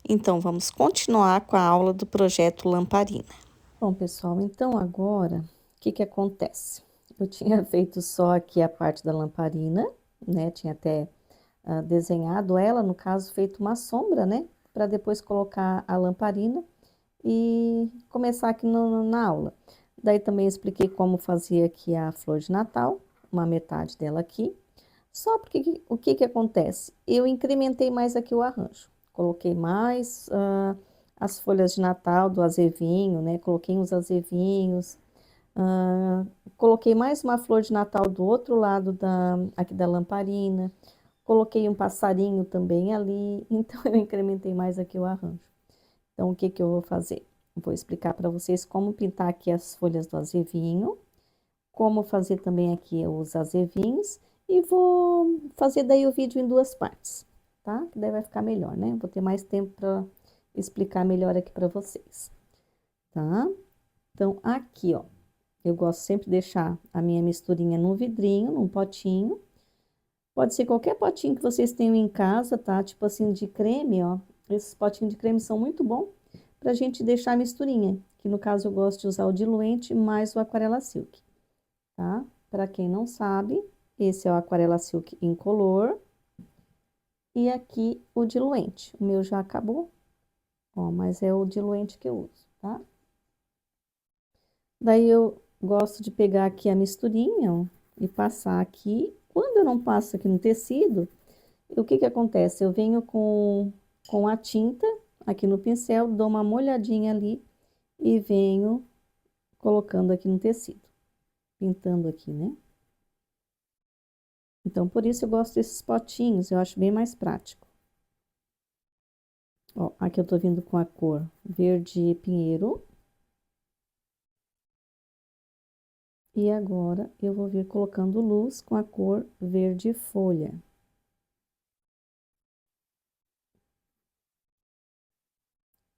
Então, vamos continuar com a aula do projeto Lamparina. Bom, pessoal, então agora, o que que acontece? Eu tinha feito só aqui a parte da lamparina, né? Tinha até desenhado ela, no caso, feito uma sombra, né? Para depois colocar a lamparina e começar aqui na aula. Daí também expliquei como fazia aqui a flor de Natal, uma metade dela aqui. Só porque o que que acontece? Eu incrementei mais aqui o arranjo. Coloquei mais as folhas de Natal do azevinho, né? Coloquei uns azevinhos. ah, Coloquei mais uma flor de Natal do outro lado aqui da lamparina. Coloquei um passarinho também ali. Então, eu incrementei mais aqui o arranjo. Então, o que que eu vou fazer? Vou explicar para vocês como pintar aqui as folhas do azevinho, como fazer também aqui os azevinhos e vou fazer daí o vídeo em duas partes, tá? Que daí vai ficar melhor, né? Vou ter mais tempo para explicar melhor aqui para vocês, tá? Então, aqui, ó, eu gosto sempre de deixar a minha misturinha num vidrinho, num potinho. Pode ser qualquer potinho que vocês tenham em casa, tá? Tipo assim, de creme, ó. Esses potinhos de creme são muito bons pra gente deixar a misturinha, que no caso eu gosto de usar o diluente mais o Aquarela Silk, tá? Para quem não sabe, esse é o Aquarela Silk incolor e aqui o diluente. O meu já acabou, ó, mas é o diluente que eu uso, tá? Daí eu gosto de pegar aqui a misturinha, ó, e passar aqui. Quando eu não passo aqui no tecido, o que que acontece? Eu venho com a tinta aqui no pincel, dou uma molhadinha ali e venho colocando aqui no tecido, pintando aqui, né? Então, por isso eu gosto desses potinhos, eu acho bem mais prático. Ó, aqui eu tô vindo com a cor verde pinheiro. E agora eu vou vir colocando luz com a cor verde folha.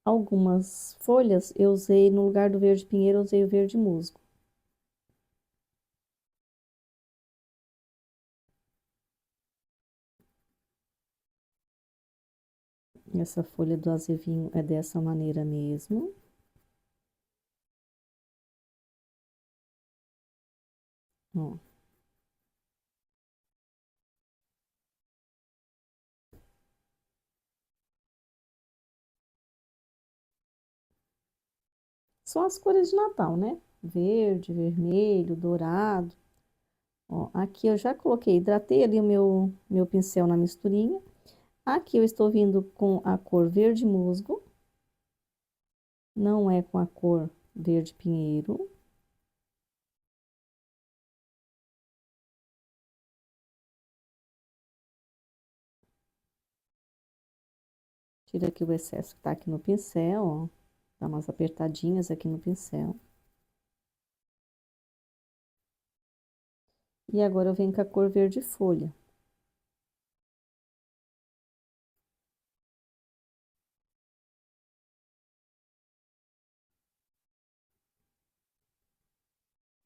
Algumas folhas eu usei, no lugar do verde pinheiro, eu usei o verde musgo. Essa folha do azevinho é dessa maneira mesmo. Ó. São as cores de Natal, né? Verde, vermelho, dourado. Ó, aqui eu já coloquei, hidratei ali o meu pincel na misturinha. Aqui eu estou vindo com a cor verde musgo. Não é com a cor verde pinheiro. Tira aqui o excesso que tá aqui no pincel, ó. Dá umas apertadinhas aqui no pincel. E agora eu venho com a cor verde folha.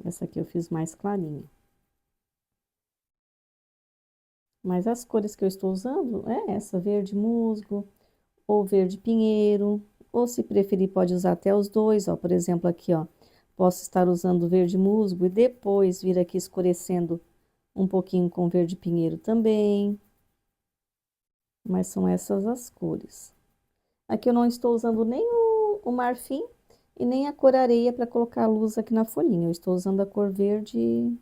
Essa aqui eu fiz mais clarinha. Mas as cores que eu estou usando é essa, verde musgo ou verde pinheiro. Ou se preferir, pode usar até os dois, ó. Por exemplo, aqui, ó. Posso estar usando verde musgo e depois vir aqui escurecendo um pouquinho com verde pinheiro também. Mas são essas as cores. Aqui eu não estou usando nem o marfim e nem a cor areia para colocar a luz aqui na folhinha. Eu estou usando a cor verde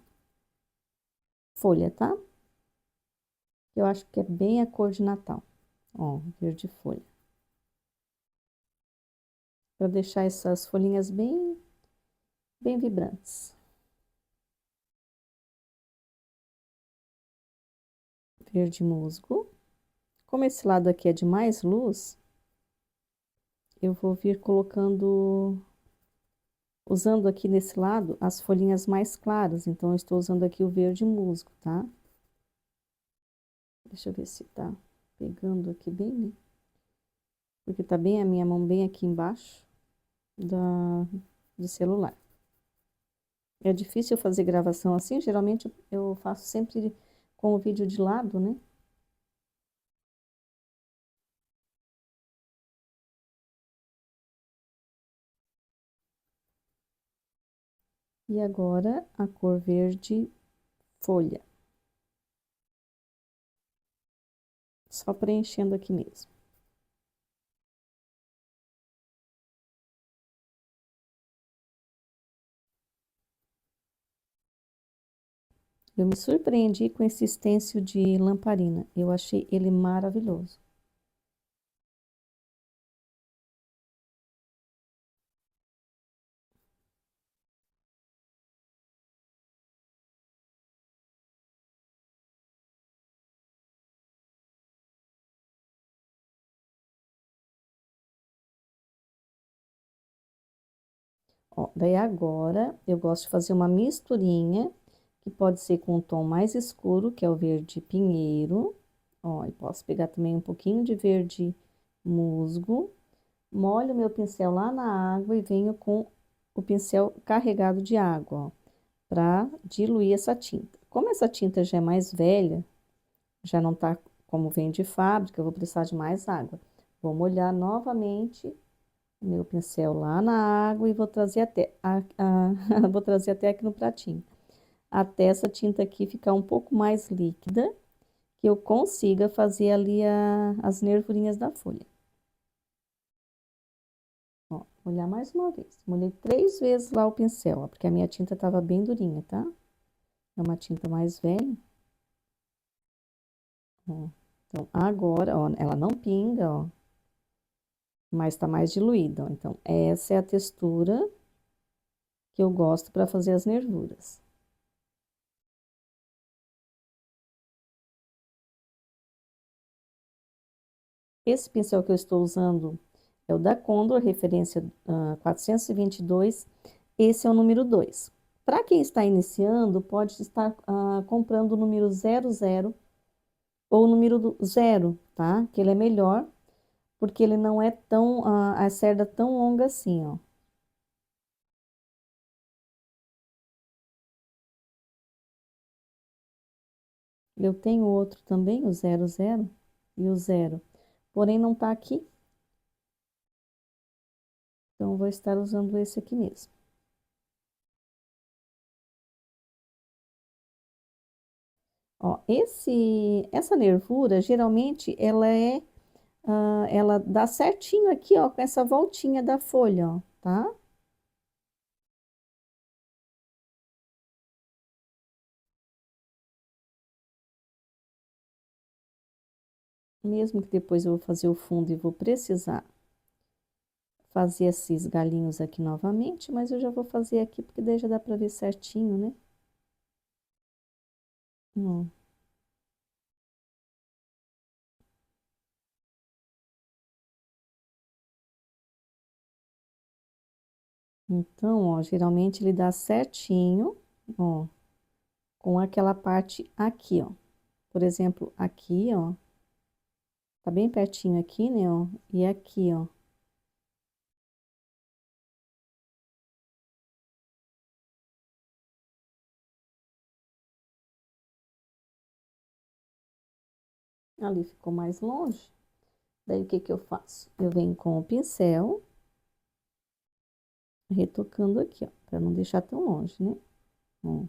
folha, tá? Eu acho que é bem a cor de Natal. Ó, verde folha. Para deixar essas folhinhas bem vibrantes. Verde musgo. Como esse lado aqui é de mais luz, eu vou vir colocando, usando aqui nesse lado as folhinhas mais claras. Então, eu estou usando aqui o verde musgo, tá? Deixa eu ver se tá pegando aqui bem, né? Porque tá bem a minha mão bem aqui embaixo do celular. É difícil fazer gravação assim, geralmente eu faço sempre com o vídeo de lado, né? E agora a cor verde folha. Só preenchendo aqui mesmo. Eu me surpreendi com esse stencil de lamparina. Eu achei ele maravilhoso. Ó, daí agora eu gosto de fazer uma misturinha, que pode ser com um tom mais escuro, que é o verde pinheiro. Ó, e posso pegar também um pouquinho de verde musgo. Molho meu pincel lá na água e venho com o pincel carregado de água, ó, para diluir essa tinta. Como essa tinta já é mais velha, já não tá como vem de fábrica, eu vou precisar de mais água. Vou molhar novamente meu pincel lá na água e vou trazer até, vou trazer até aqui no pratinho. Até essa tinta aqui ficar um pouco mais líquida, que eu consiga fazer ali as nervurinhas da folha. Ó, molhar mais uma vez. Molhei 3 vezes lá o pincel, ó, porque a minha tinta tava bem durinha, tá? É uma tinta mais velha. Ó. Então, agora, ó, ela não pinga, ó, mas tá mais diluída, ó. Então, essa é a textura que eu gosto para fazer as nervuras. Esse pincel que eu estou usando é o da Condor, referência 422. Esse é o número 2. Para quem está iniciando, pode estar comprando o número 00 ou o número 0, tá? Que ele é melhor, porque ele não é tão, a cerda tão longa assim, ó. Eu tenho outro também, o 00 e o 0, porém não tá aqui. Então, vou estar usando esse aqui mesmo. Ó, essa nervura, geralmente, ela dá certinho aqui, ó, com essa voltinha da folha, ó, tá? Mesmo que depois eu vou fazer o fundo e vou precisar fazer esses galinhos aqui novamente, mas eu já vou fazer aqui, porque daí já dá pra ver certinho, né? Ó. Então, ó, geralmente ele dá certinho, ó, com aquela parte aqui, ó. Por exemplo, aqui, ó, tá bem pertinho aqui, né, ó, e aqui, ó. Ali ficou mais longe. Daí, o que que eu faço? Eu venho com o pincel, retocando aqui, ó, pra não deixar tão longe, né? Ó.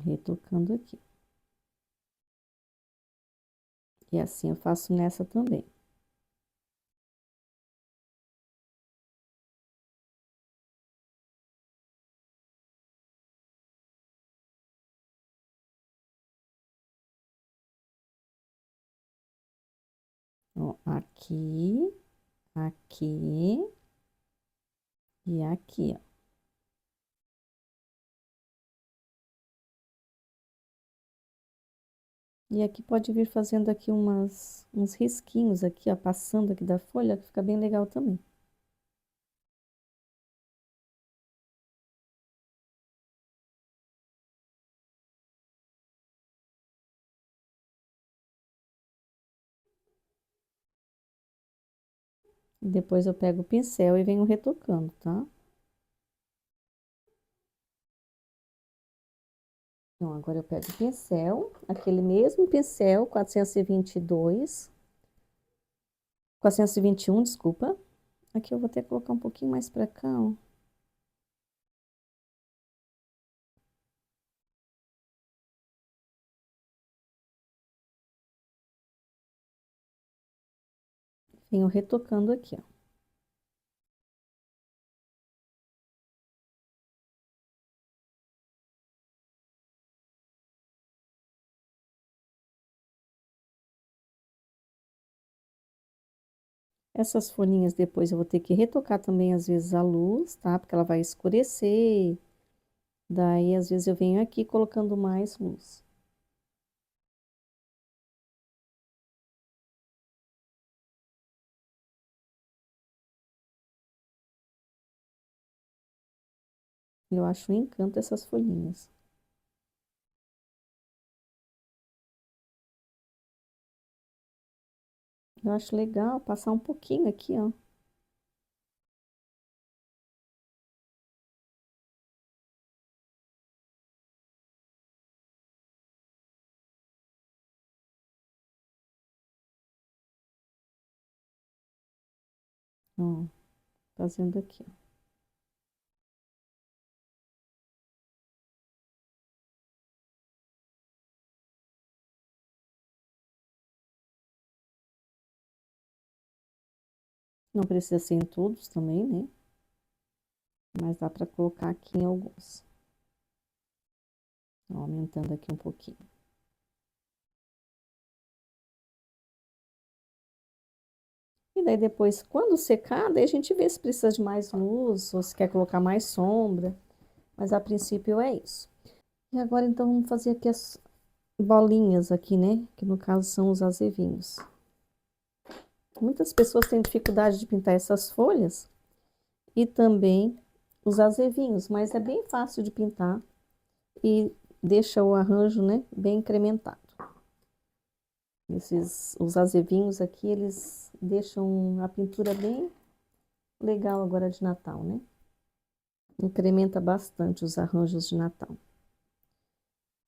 Retocando aqui. E assim eu faço nessa também. Ó, aqui, aqui e aqui, ó. E aqui pode vir fazendo aqui uns risquinhos aqui, ó, passando aqui da folha, que fica bem legal também. Depois eu pego o pincel e venho retocando, tá? Então, agora eu pego o pincel, aquele mesmo pincel, 422, 421, desculpa. Aqui eu vou ter que colocar um pouquinho mais pra cá, ó. Venho retocando aqui, ó. Essas folhinhas depois eu vou ter que retocar também, às vezes, a luz, tá? Porque ela vai escurecer. Daí, às vezes, eu venho aqui colocando mais luz. Eu acho um encanto essas folhinhas. Eu acho legal passar um pouquinho aqui, ó. Ó, fazendo aqui, ó. Não precisa ser em todos também, né? Mas dá pra colocar aqui em alguns. Ó, aumentando aqui um pouquinho. E daí depois, quando secar, daí a gente vê se precisa de mais luz ou se quer colocar mais sombra. Mas a princípio é isso. E agora então vamos fazer aqui as bolinhas aqui, né? Que no caso são os azevinhos. Muitas pessoas têm dificuldade de pintar essas folhas e também os azevinhos, mas é bem fácil de pintar e deixa o arranjo, né, bem incrementado. Os azevinhos aqui, eles deixam a pintura bem legal agora de Natal, né? Incrementa bastante os arranjos de Natal.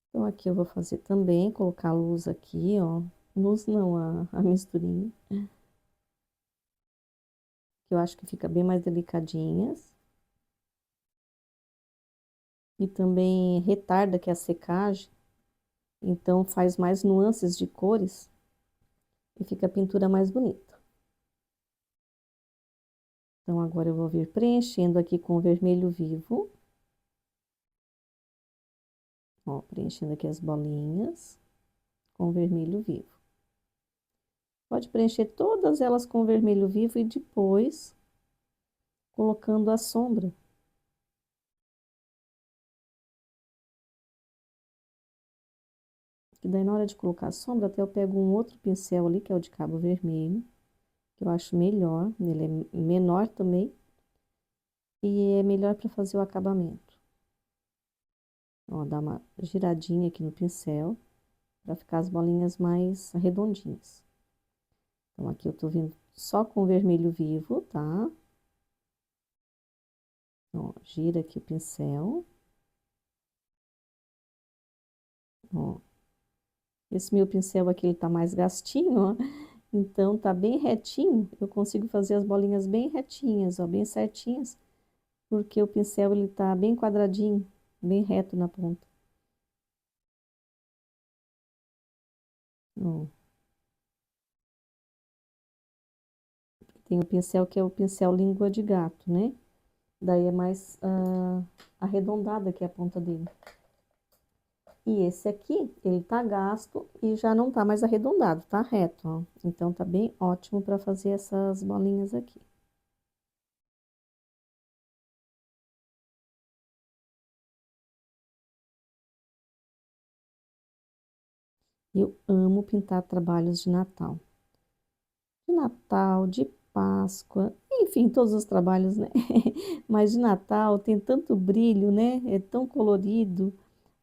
Então, aqui eu vou fazer também, colocar a luz aqui, ó. Luz não, a misturinha. Que eu acho que fica bem mais delicadinhas. E também retarda que a secagem. Então, faz mais nuances de cores. E fica a pintura mais bonita. Então, agora eu vou vir preenchendo aqui com o vermelho vivo. Ó, preenchendo aqui as bolinhas com vermelho vivo. Pode preencher todas elas com vermelho vivo e depois colocando a sombra. E daí na hora de colocar a sombra, até eu pego um outro pincel ali, que é o de cabo vermelho, que eu acho melhor, ele é menor também, e é melhor para fazer o acabamento. Ó, dá uma giradinha aqui no pincel, para ficar as bolinhas mais redondinhas. Então, aqui eu tô vindo só com vermelho vivo, tá? Ó, gira aqui o pincel. Ó. Esse meu pincel aqui, ele tá mais gastinho, ó. Então, tá bem retinho. Eu consigo fazer as bolinhas bem retinhas, ó, bem certinhas. Porque o pincel, ele tá bem quadradinho, bem reto na ponta. Ó. Tem o pincel que é o pincel língua de gato, né? Daí é mais arredondada aqui a ponta dele. E esse aqui, ele tá gasto e já não tá mais arredondado, tá reto, ó. Então, tá bem ótimo para fazer essas bolinhas aqui. Eu amo pintar trabalhos de Natal. De Natal, de Páscoa, enfim, todos os trabalhos, né? Mas de Natal tem tanto brilho, né? É tão colorido.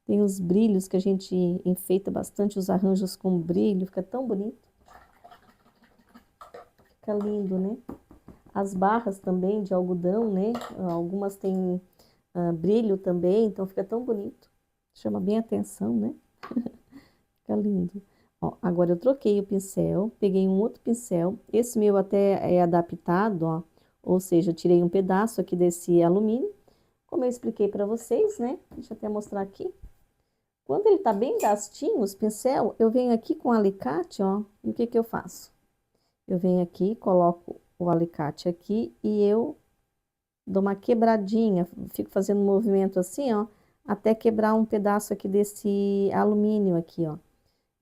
Tem os brilhos que a gente enfeita bastante os arranjos com brilho, fica tão bonito. Fica lindo, né? As barras também de algodão, né? Algumas têm brilho também, então fica tão bonito. Chama bem a atenção, né? Fica lindo. Ó, agora eu troquei o pincel, peguei um outro pincel. Esse meu até é adaptado, ó. Ou seja, eu tirei um pedaço aqui desse alumínio. Como eu expliquei para vocês, né? Deixa eu até mostrar aqui. Quando ele tá bem gastinho, os pincel, eu venho aqui com o alicate, ó. E o que que eu faço? Eu venho aqui, coloco o alicate aqui e eu dou uma quebradinha, fico fazendo um movimento assim, ó, até quebrar um pedaço aqui desse alumínio aqui, ó.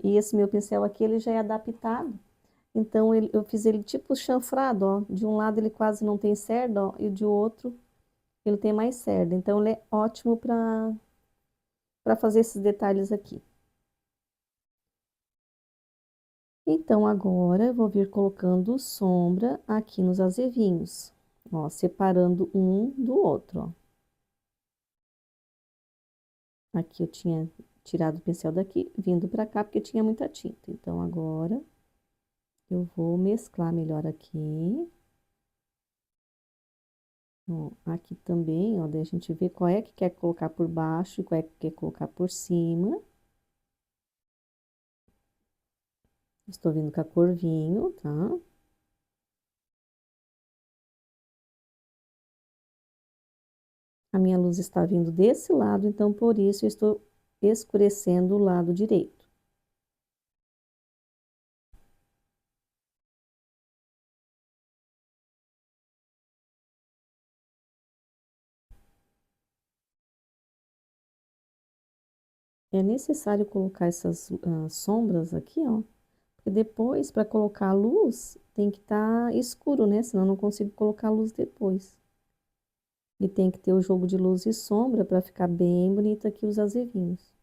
E esse meu pincel aqui, ele já é adaptado. Então, eu fiz ele tipo chanfrado, ó. De um lado ele quase não tem cerda, ó, e de outro ele tem mais cerda. Então, ele é ótimo para fazer esses detalhes aqui. Então, agora eu vou vir colocando sombra aqui nos azevinhos, ó, separando um do outro, ó. Aqui eu tinha tirado o pincel daqui, vindo para cá, porque tinha muita tinta. Então, agora eu vou mesclar melhor aqui. Ó, aqui também, ó, daí a gente vê qual é que quer colocar por baixo e qual é que quer colocar por cima. Estou vindo com a cor vinho, tá? A minha luz está vindo desse lado, então por isso eu estou escurecendo o lado direito. É necessário colocar essas sombras aqui, ó, porque depois, para colocar a luz, tem que estar escuro, né? Senão eu não consigo colocar a luz depois. E tem que ter o jogo de luz e sombra para ficar bem bonito aqui os azevinhos.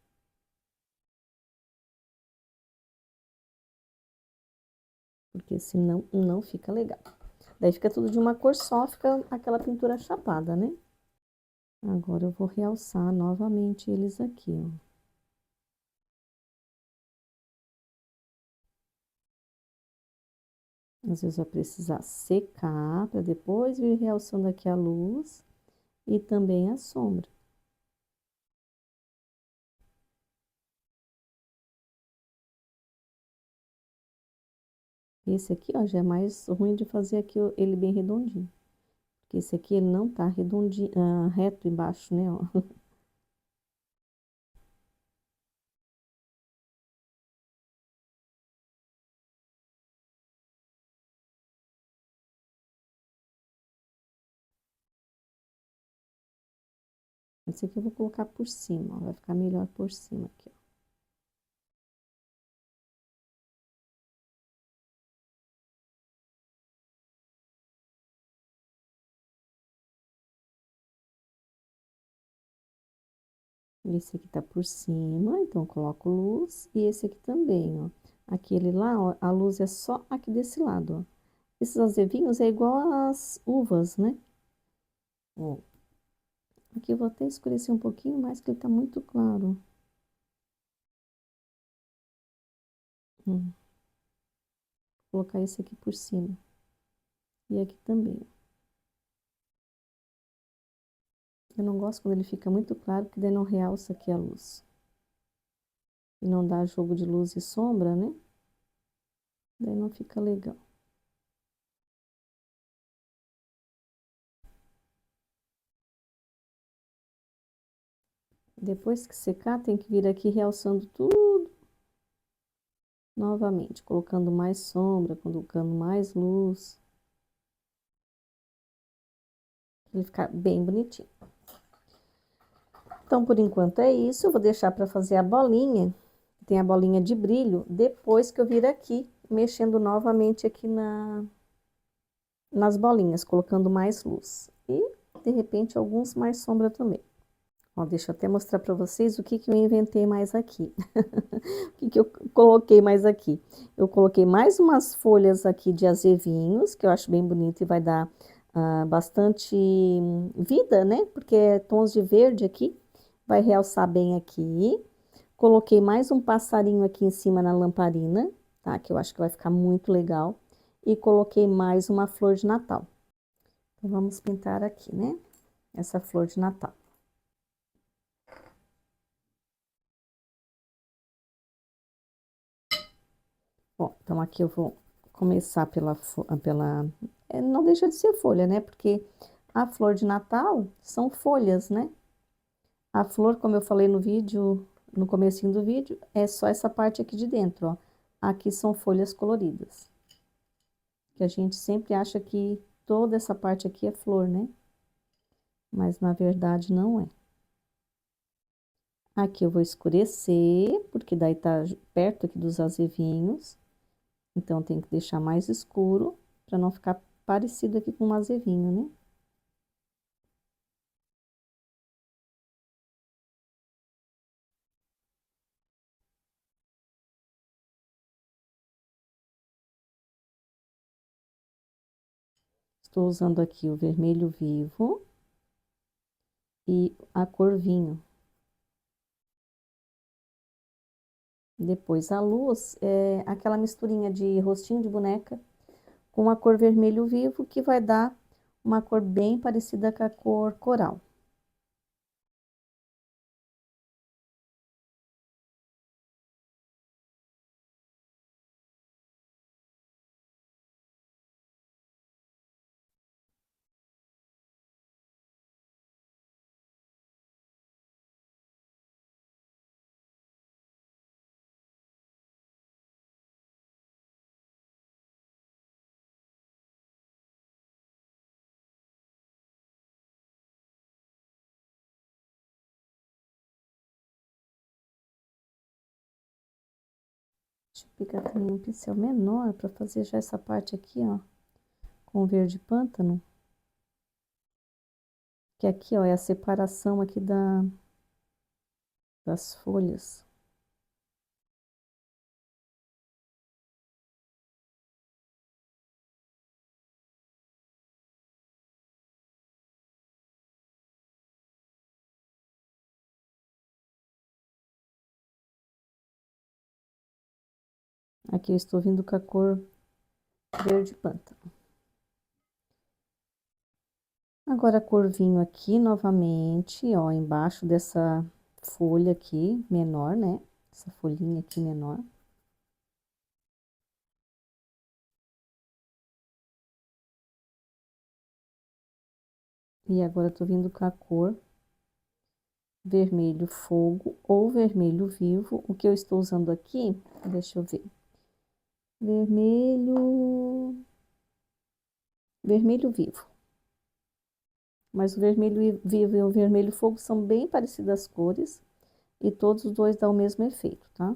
Porque senão não fica legal. Daí fica tudo de uma cor só, fica aquela pintura chapada, né? Agora eu vou realçar novamente eles aqui, ó. Às vezes vai precisar secar para depois vir realçando aqui a luz e também a sombra. Esse aqui, ó, já é mais ruim de fazer aqui ele bem redondinho. Porque esse aqui ele não tá redondinho, reto embaixo, né, ó. Esse aqui eu vou colocar por cima, ó, vai ficar melhor por cima aqui, ó. Esse aqui tá por cima, então eu coloco luz. E esse aqui também, ó. Aquele lá, ó, a luz é só aqui desse lado, ó. Esses azevinhos é igual às uvas, né? Ó. Aqui eu vou até escurecer um pouquinho mais, que ele tá muito claro. Vou colocar esse aqui por cima. E aqui também. Eu não gosto quando ele fica muito claro, porque daí não realça aqui a luz. E não dá jogo de luz e sombra, né? Daí não fica legal. Depois que secar, tem que vir aqui realçando tudo novamente, colocando mais sombra, colocando mais luz. Pra ele ficar bem bonitinho. Então, por enquanto é isso. Eu vou deixar para fazer a bolinha. Tem a bolinha de brilho, depois que eu vir aqui, mexendo novamente aqui nas bolinhas, colocando mais luz. E, de repente, alguns mais sombra também. Ó, deixa eu até mostrar para vocês o que que eu inventei mais aqui. O que que eu coloquei mais aqui? Eu coloquei mais umas folhas aqui de azevinhos, que eu acho bem bonito e vai dar bastante vida, né? Porque é tons de verde aqui, vai realçar bem aqui. Coloquei mais um passarinho aqui em cima na lamparina, tá? Que eu acho que vai ficar muito legal. E coloquei mais uma flor de Natal. Então, vamos pintar aqui, né? Essa flor de Natal. Bom, então aqui eu vou começar não deixa de ser folha, né? Porque a flor de Natal são folhas, né? A flor, como eu falei no vídeo, no comecinho do vídeo, é só essa parte aqui de dentro, ó. Aqui são folhas coloridas. Que a gente sempre acha que toda essa parte aqui é flor, né? Mas na verdade não é. Aqui eu vou escurecer, porque daí tá perto aqui dos azevinhos. Então tem que deixar mais escuro para não ficar parecido aqui com um azevinho, né? Estou usando aqui o vermelho vivo e a cor vinho. Depois a luz é aquela misturinha de rostinho de boneca com a cor vermelho vivo, que vai dar uma cor bem parecida com a cor coral. Deixa eu pegar também um pincel menor para fazer já essa parte aqui, ó, com verde pântano. Que aqui, ó, é a separação aqui das folhas. Aqui eu estou vindo com a cor verde pântano. Agora a cor vinho aqui novamente, ó, embaixo dessa folha aqui menor, né? Essa folhinha aqui menor. E agora eu tô vindo com a cor vermelho fogo ou vermelho vivo. O que eu estou usando aqui, deixa eu ver. Vermelho vivo. Mas o vermelho vivo e o vermelho fogo são bem parecidas as cores. E todos os dois dão o mesmo efeito, tá?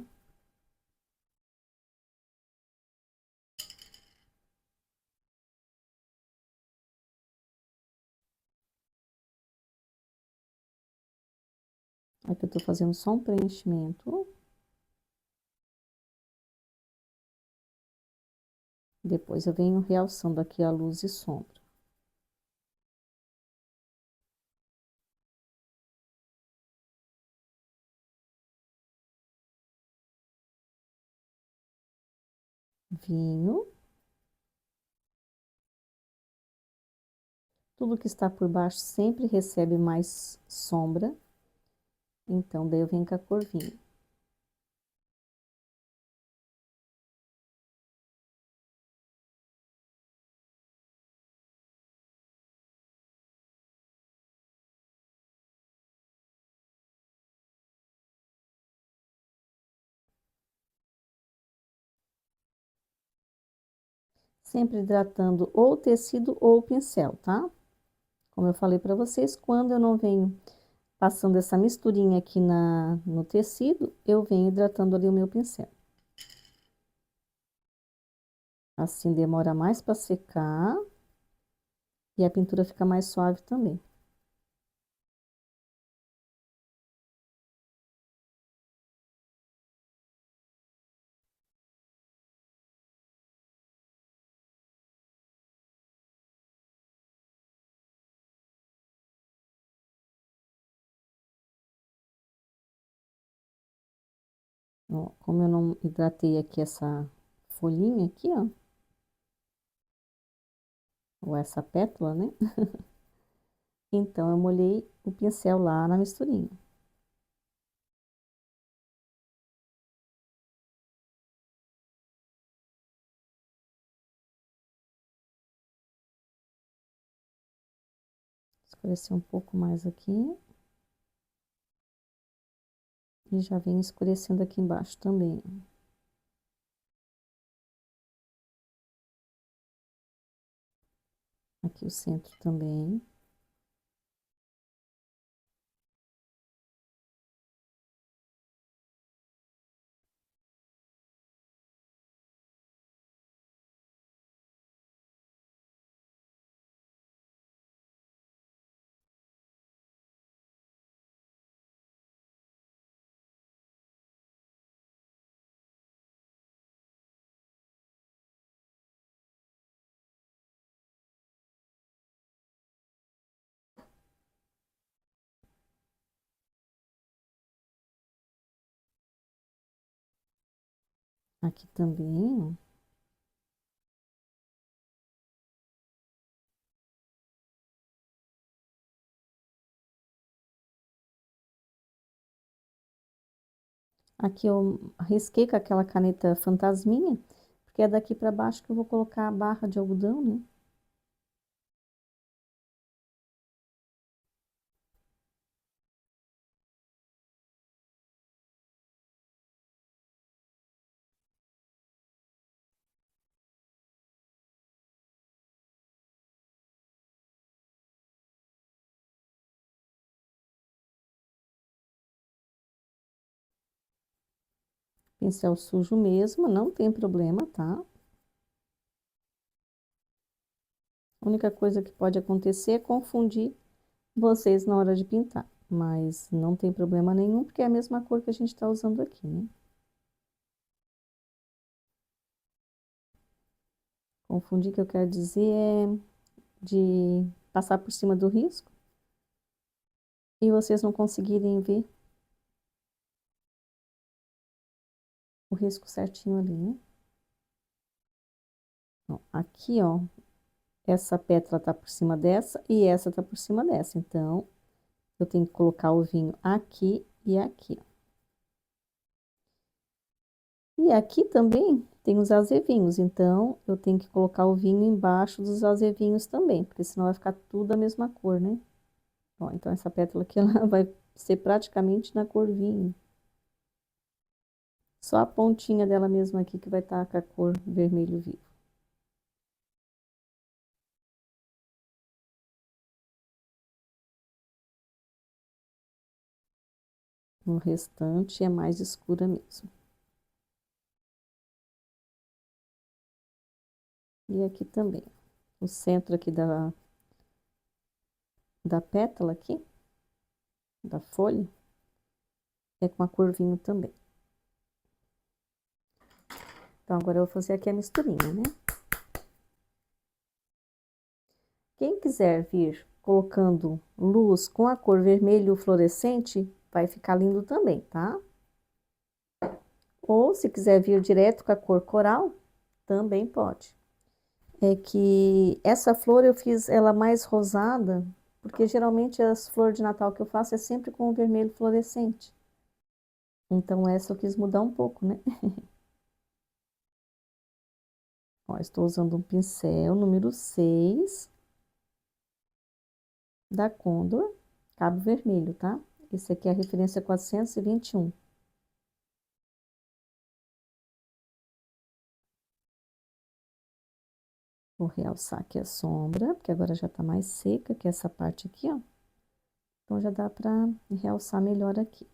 Aqui eu tô fazendo só um preenchimento. Depois eu venho realçando aqui a luz e sombra. Vinho. Tudo que está por baixo sempre recebe mais sombra. Então, daí eu venho com a cor vinho. Sempre hidratando ou o tecido ou o pincel, tá? Como eu falei para vocês, quando eu não venho passando essa misturinha aqui no tecido, eu venho hidratando ali o meu pincel. Assim demora mais para secar e a pintura fica mais suave também. Ó, como eu não hidratei aqui essa folhinha aqui, ó, ou essa pétala, né? Então, eu molhei o pincel lá na misturinha. Escurecer um pouco mais aqui. E já vem escurecendo aqui embaixo também. Aqui o centro também. Aqui também, ó. Aqui eu risquei com aquela caneta fantasminha, porque é daqui para baixo que eu vou colocar a barra de algodão, né? Pincel sujo mesmo, não tem problema, tá? A única coisa que pode acontecer é confundir vocês na hora de pintar, mas não tem problema nenhum, porque é a mesma cor que a gente está usando aqui, né? Confundir, que eu quero dizer, é de passar por cima do risco e vocês não conseguirem ver o risco certinho ali, né? Ó, aqui, ó, essa pétala tá por cima dessa e essa tá por cima dessa, então eu tenho que colocar o vinho aqui e aqui. E aqui também tem os azevinhos, então eu tenho que colocar o vinho embaixo dos azevinhos também, porque senão vai ficar tudo a mesma cor, né? Ó, então essa pétala aqui ela vai ser praticamente na cor vinho. Só a pontinha dela mesma aqui que vai estar com a cor vermelho vivo. O restante é mais escura mesmo. E aqui também. O centro aqui da pétala aqui, da folha, é com a cor vinho também. Então, agora eu vou fazer aqui a misturinha, né? Quem quiser vir colocando luz com a cor vermelho fluorescente, vai ficar lindo também, tá? Ou se quiser vir direto com a cor coral, também pode. É que essa flor eu fiz ela mais rosada, porque geralmente as flores de Natal que eu faço é sempre com o vermelho fluorescente. Então essa eu quis mudar um pouco, né? Ó, estou usando um pincel número 6 da Condor, cabo vermelho, tá? Esse aqui é a referência 421. Vou realçar aqui a sombra, porque agora já tá mais seca, que é essa parte aqui, ó. Então já dá pra realçar melhor aqui.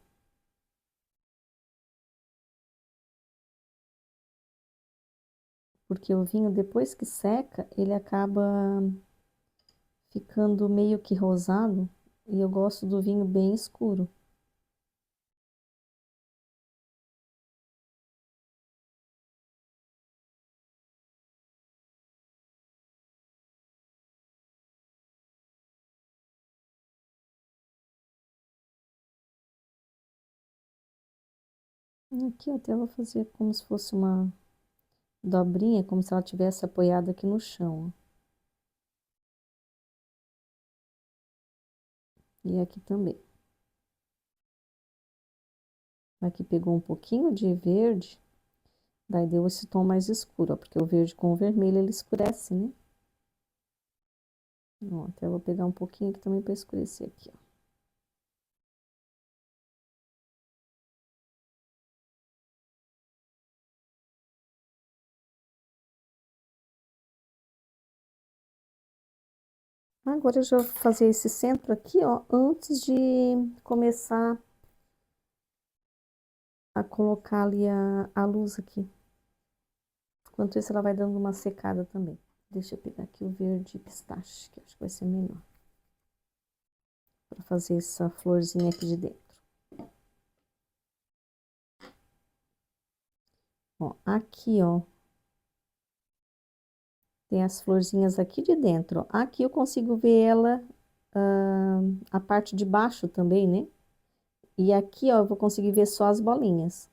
Porque o vinho, depois que seca, ele acaba ficando meio que rosado, e eu gosto do vinho bem escuro. Aqui eu até vou fazer como se fosse uma dobrinha, como se ela tivesse apoiada aqui no chão, ó. E aqui também. Aqui pegou um pouquinho de verde, daí deu esse tom mais escuro, ó, porque o verde com o vermelho ele escurece, né? Ó, até vou pegar um pouquinho aqui também para escurecer aqui, ó. Agora eu já vou fazer esse centro aqui, ó, antes de começar a colocar ali a luz aqui. Enquanto isso, ela vai dando uma secada também. Deixa eu pegar aqui o verde pistache, que eu acho que vai ser melhor. Para fazer essa florzinha aqui de dentro. Ó, aqui, ó. Tem as florzinhas aqui de dentro, ó. Aqui eu consigo ver ela, a parte de baixo também, né? E aqui, ó, eu vou conseguir ver só as bolinhas.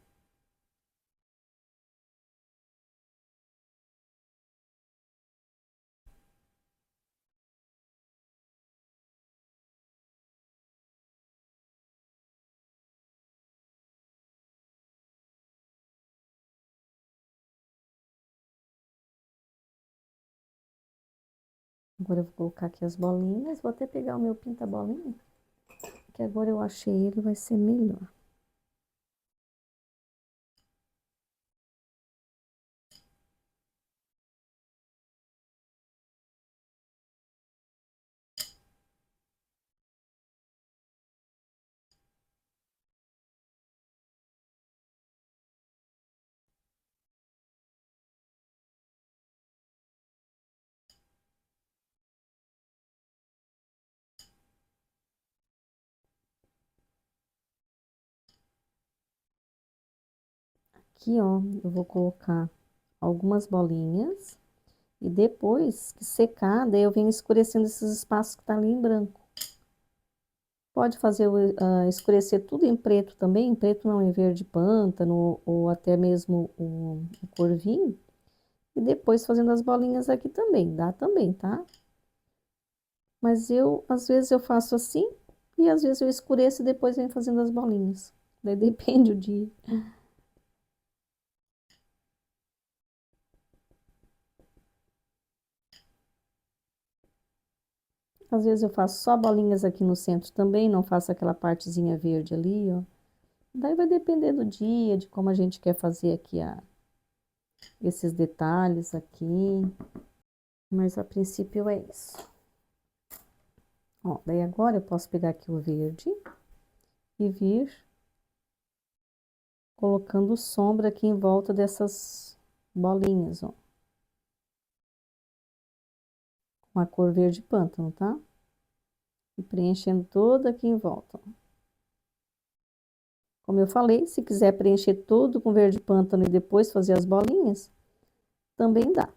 Agora eu vou colocar aqui as bolinhas. Vou até pegar o meu pinta-bolinha, que agora eu achei ele, vai ser melhor. Aqui, ó, eu vou colocar algumas bolinhas. E depois que secar, daí eu venho escurecendo esses espaços que tá ali em branco. Pode fazer escurecer tudo em preto também, em preto não, em verde pântano, ou até mesmo o corvinho. E depois fazendo as bolinhas aqui também, dá também, tá? Mas eu, às vezes eu faço assim, e às vezes eu escureço e depois venho fazendo as bolinhas. Daí depende o dia. Às vezes eu faço só bolinhas aqui no centro também, não faço aquela partezinha verde ali, ó. Daí vai depender do dia, de como a gente quer fazer aqui esses detalhes aqui. Mas a princípio é isso. Ó, daí agora eu posso pegar aqui o verde e vir colocando sombra aqui em volta dessas bolinhas, ó. Com a cor verde pântano, tá? E preenchendo toda aqui em volta, ó. Como eu falei, se quiser preencher tudo com verde pântano e depois fazer as bolinhas, também dá.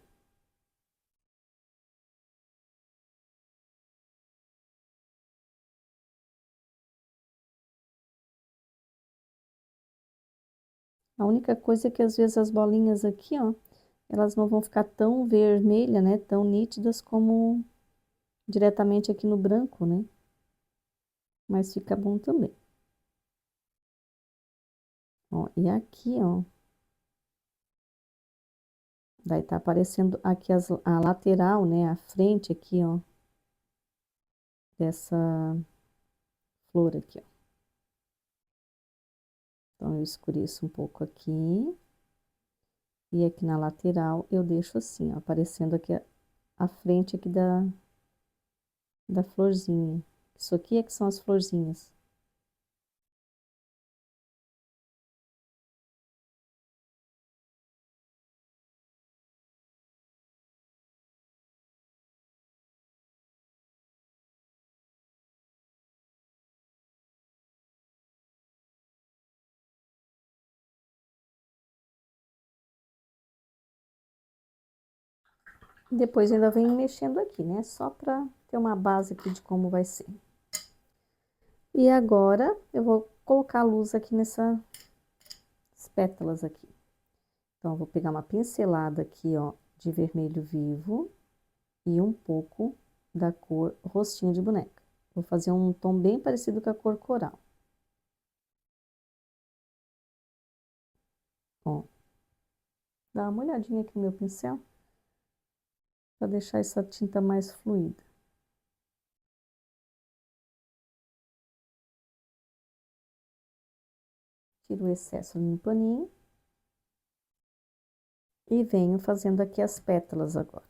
A única coisa é que às vezes as bolinhas aqui, ó, elas não vão ficar tão vermelha, né? Tão nítidas como diretamente aqui no branco, né? Mas fica bom também. Ó, e aqui, ó, daí tá aparecendo aqui a lateral, né? A frente aqui, ó, dessa flor aqui, ó. Então, eu escureço um pouco aqui. E aqui na lateral eu deixo assim, ó, aparecendo aqui a frente aqui da florzinha. Isso aqui é que são as florzinhas. Depois ainda venho mexendo aqui, né? Só pra ter uma base aqui de como vai ser. E agora eu vou colocar a luz aqui nessas pétalas aqui. Então, eu vou pegar uma pincelada aqui, ó, de vermelho vivo e um pouco da cor rostinho de boneca. Vou fazer um tom bem parecido com a cor coral. Ó, dá uma olhadinha aqui no meu pincel para deixar essa tinta mais fluida. Tiro o excesso no paninho. E venho fazendo aqui as pétalas agora.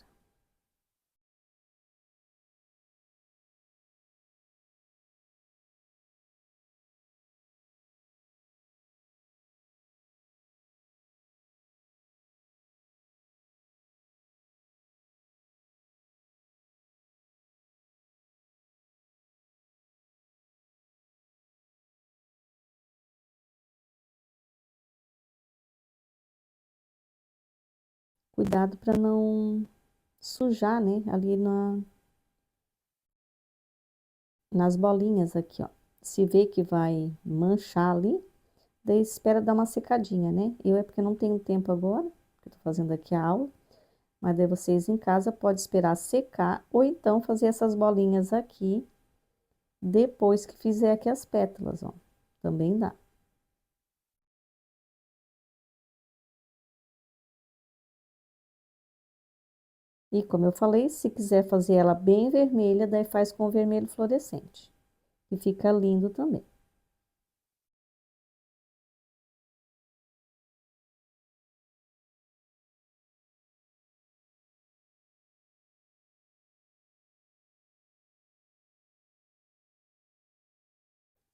Cuidado para não sujar, né? Ali nas bolinhas aqui, ó. Se vê que vai manchar ali, daí espera dar uma secadinha, né? Eu é porque não tenho tempo agora, que eu tô fazendo aqui a aula. Mas daí vocês em casa podem esperar secar ou então fazer essas bolinhas aqui depois que fizer aqui as pétalas, ó. Também dá. E como eu falei, se quiser fazer ela bem vermelha, daí faz com vermelho fluorescente. E fica lindo também.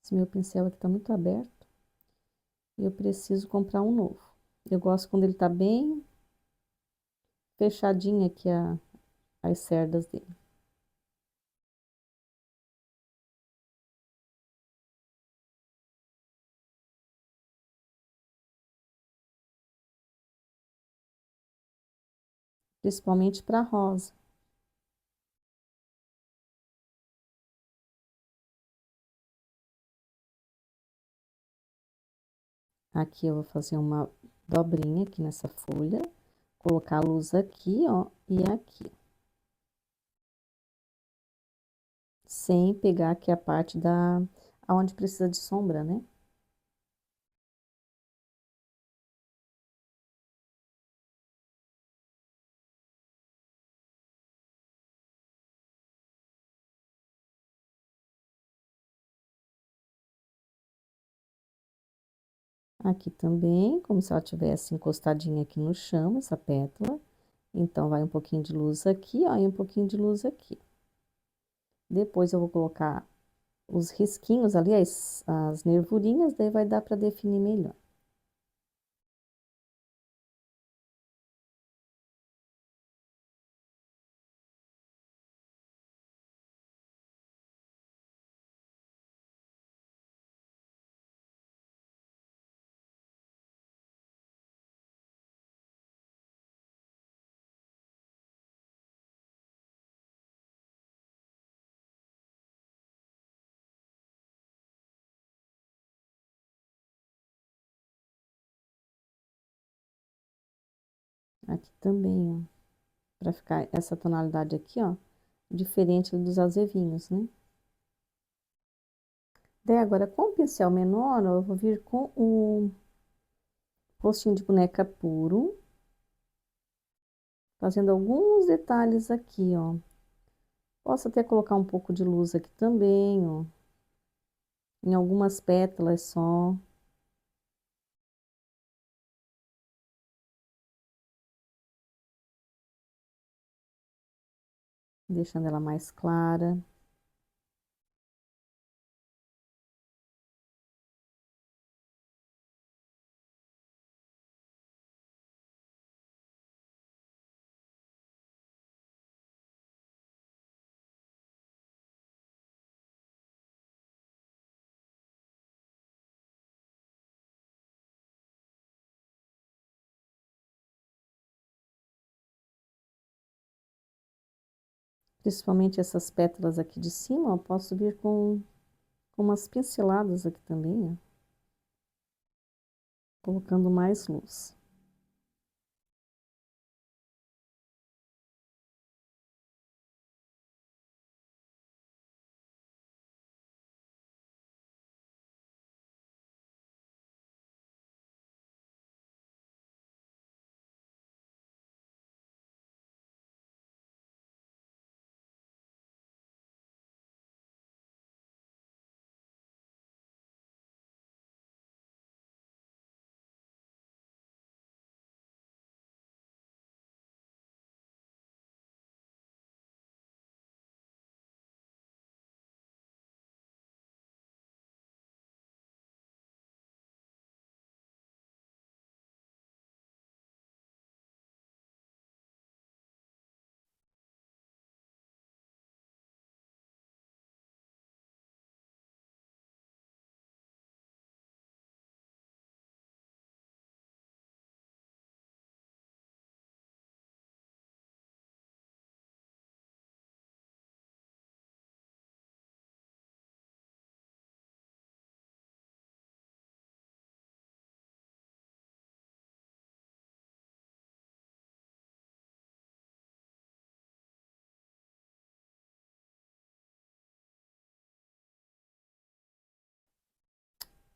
Esse meu pincel aqui tá muito aberto e eu preciso comprar um novo. Eu gosto quando ele tá bem fechadinho aqui as cerdas dele. Principalmente para rosa. Aqui eu vou fazer uma dobrinha aqui nessa folha, colocar a luz aqui, ó, e aqui. Sem pegar aqui a parte aonde precisa de sombra, né? Aqui também, como se ela tivesse encostadinha aqui no chão, essa pétala. Então, vai um pouquinho de luz aqui, ó, e um pouquinho de luz aqui. Depois eu vou colocar os risquinhos ali, as nervurinhas, daí vai dar para definir melhor. Aqui também, ó, para ficar essa tonalidade aqui, ó, diferente dos azevinhos, né? Daí agora, com o pincel menor, ó, eu vou vir com o rostinho de boneca puro, fazendo alguns detalhes aqui, ó. Posso até colocar um pouco de luz aqui também, ó, em algumas pétalas só. Deixando ela mais clara. Principalmente essas pétalas aqui de cima, eu posso vir com umas pinceladas aqui também, ó, colocando mais luz.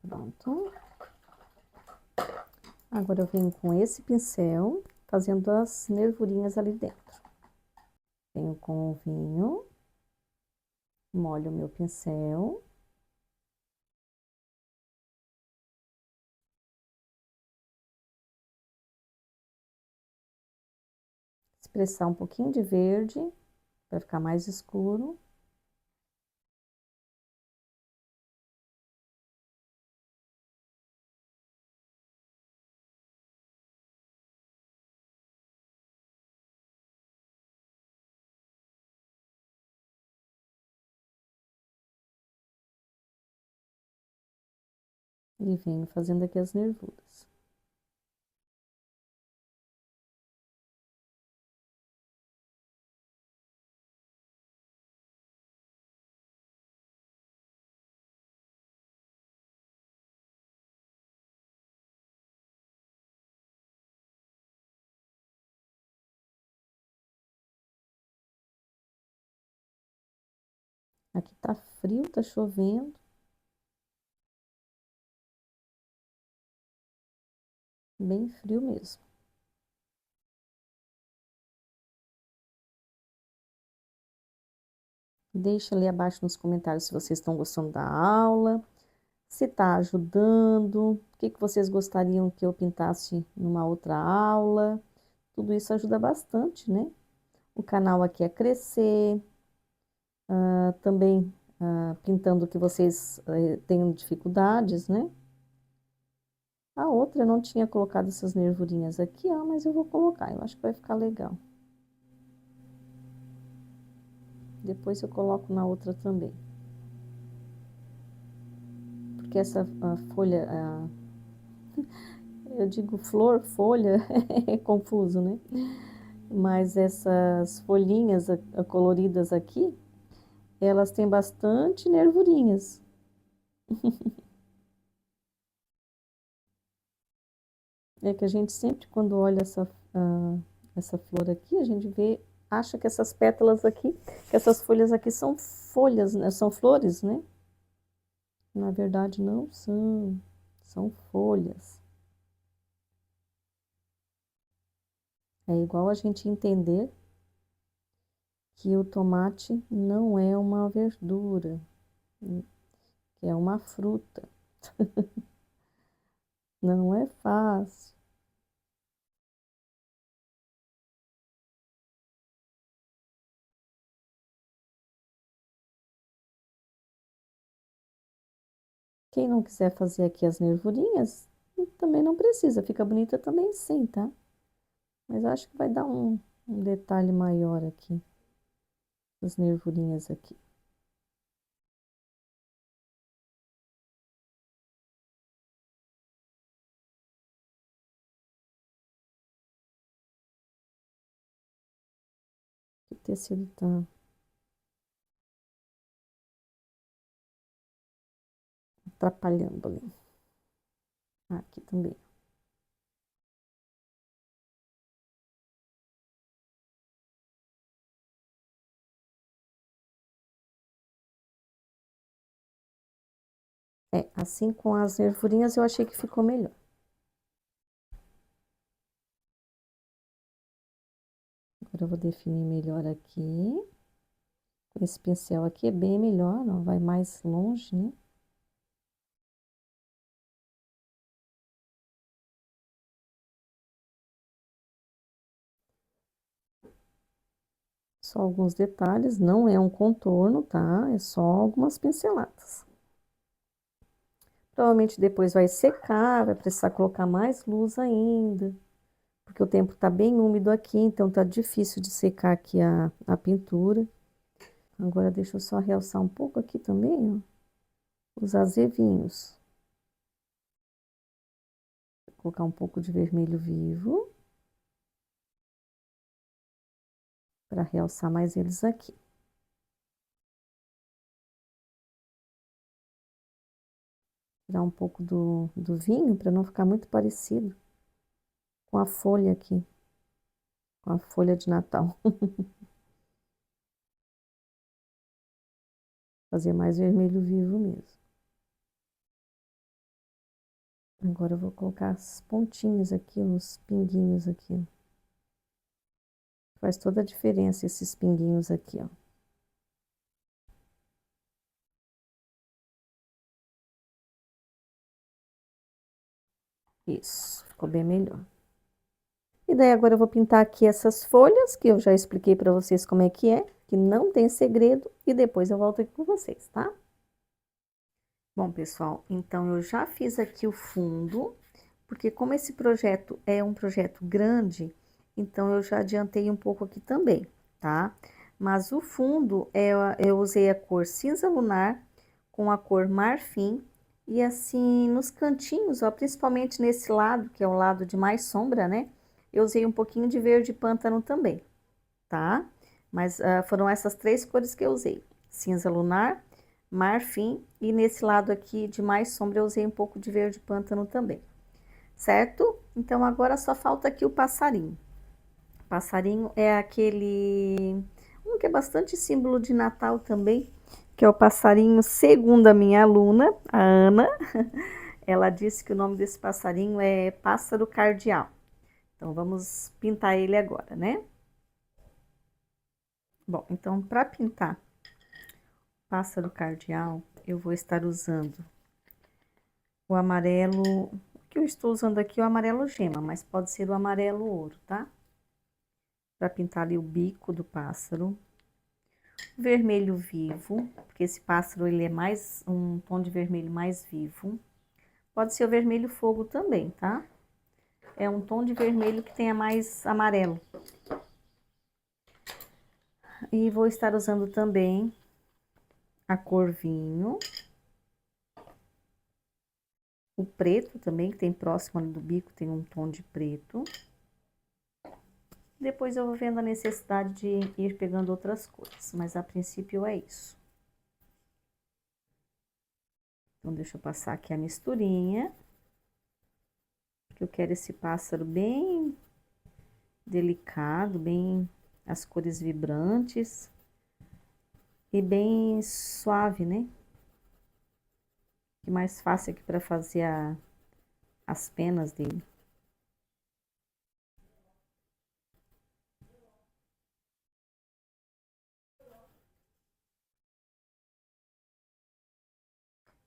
Pronto. Agora eu venho com esse pincel, fazendo as nervurinhas ali dentro. Venho com o vinho, molho o meu pincel. Expressar um pouquinho de verde, para ficar mais escuro. E venho fazendo aqui as nervuras. Aqui tá frio, tá chovendo. Bem frio mesmo. Deixa ali abaixo nos comentários se vocês estão gostando da aula, se está ajudando, o que que vocês gostariam que eu pintasse numa outra aula. Tudo isso ajuda bastante, né? O canal aqui a crescer, também pintando o que vocês tenham dificuldades, né? A outra eu não tinha colocado essas nervurinhas aqui, ó, mas eu vou colocar, eu acho que vai ficar legal. Depois eu coloco na outra também. Porque essa folha, eu digo flor, folha, é confuso, né? Mas essas folhinhas coloridas aqui, elas têm bastante nervurinhas. É que a gente sempre, quando olha essa flor aqui, a gente vê, acha que essas pétalas aqui, que essas folhas aqui são folhas, né? São flores, né? Na verdade, não são, são folhas. É igual a gente entender que o tomate não é uma verdura, que é uma fruta. Não é fácil. Quem não quiser fazer aqui as nervurinhas, também não precisa, fica bonita também sim, tá? Mas acho que vai dar um detalhe maior aqui, as nervurinhas aqui. O tecido tá atrapalhando ali. Aqui também. É, assim com as nervurinhas eu achei que ficou melhor. Agora eu vou definir melhor aqui. Com esse pincel aqui é bem melhor, não vai mais longe, né? Só alguns detalhes, não é um contorno, tá? É só algumas pinceladas. Provavelmente depois vai secar, vai precisar colocar mais luz ainda, porque o tempo tá bem úmido aqui, então tá difícil de secar aqui a pintura. Agora deixa eu só realçar um pouco aqui também, ó, os azevinhos. Vou colocar um pouco de vermelho vivo, para realçar mais eles aqui. Tirar um pouco do vinho, para não ficar muito parecido com a folha aqui, com a folha de Natal. Fazer mais vermelho vivo mesmo. Agora eu vou colocar as pontinhas aqui, os pinguinhos aqui. Faz toda a diferença esses pinguinhos aqui, ó. Isso, ficou bem melhor. E daí agora eu vou pintar aqui essas folhas, que eu já expliquei para vocês como é, que não tem segredo, e depois eu volto aqui com vocês, tá? Bom, pessoal, então eu já fiz aqui o fundo, porque como esse projeto é um projeto grande, então eu já adiantei um pouco aqui também, tá? Mas o fundo, eu usei a cor cinza lunar com a cor marfim, e assim, nos cantinhos, ó, principalmente nesse lado, que é o lado de mais sombra, né? Eu usei um pouquinho de verde pântano também, tá? Mas foram essas três cores que eu usei: cinza lunar, marfim, e nesse lado aqui de mais sombra eu usei um pouco de verde pântano também, certo? Então agora só falta aqui o passarinho. O passarinho é aquele um que é bastante símbolo de Natal também, que é o passarinho, segundo a minha aluna, a Ana. Ela disse que o nome desse passarinho é pássaro cardeal. Então vamos pintar ele agora, né? Bom, então para pintar pássaro cardeal, eu vou estar usando o amarelo, o que eu estou usando aqui é o amarelo gema, mas pode ser o amarelo ouro, tá? Para pintar ali o bico do pássaro. Vermelho vivo, porque esse pássaro ele é mais um tom de vermelho mais vivo. Pode ser o vermelho fogo também, tá? É um tom de vermelho que tenha mais amarelo. E vou estar usando também a cor vinho. O preto também, que tem próximo ali do bico, tem um tom de preto. Depois eu vou vendo a necessidade de ir pegando outras cores, mas a princípio é isso. Então, deixa eu passar aqui a misturinha. Que eu quero esse pássaro bem delicado, bem as cores vibrantes e bem suave, né? E mais fácil aqui para fazer as penas dele.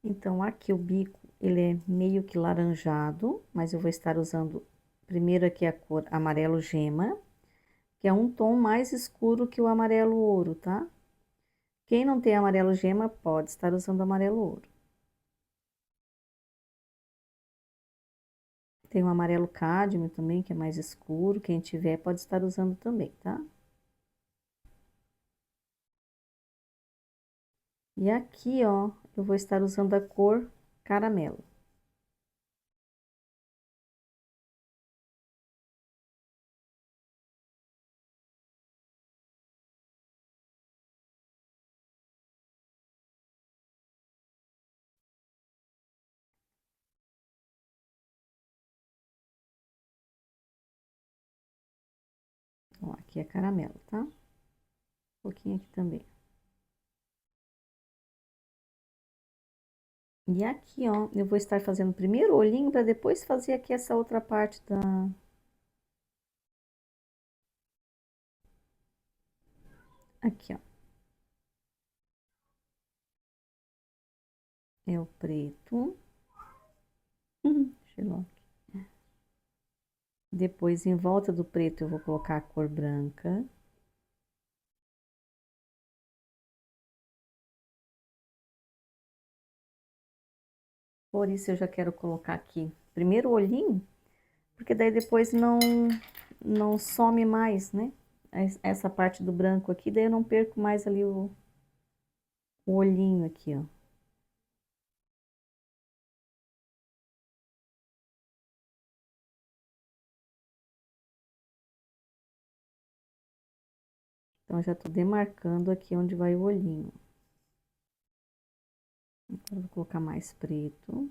Então, aqui o bico, ele é meio que laranjado, mas eu vou estar usando primeiro aqui a cor amarelo gema, que é um tom mais escuro que o amarelo ouro, tá? Quem não tem amarelo gema, pode estar usando amarelo ouro. Tem o amarelo cádmio também, que é mais escuro. Quem tiver, pode estar usando também, tá? E aqui, ó, eu vou estar usando a cor caramelo. Ó, aqui é caramelo, tá? Um pouquinho aqui também. E aqui, ó, eu vou estar fazendo primeiro o olhinho para depois fazer aqui essa outra parte da... Aqui, ó. É o preto. Xeloque. Depois, em volta do preto, eu vou colocar a cor branca. Por isso, eu já quero colocar aqui primeiro o olhinho, porque daí depois não some mais, né? Essa parte do branco aqui, daí eu não perco mais ali o olhinho aqui, ó. Então, eu já tô demarcando aqui onde vai o olhinho. Agora, vou colocar mais preto.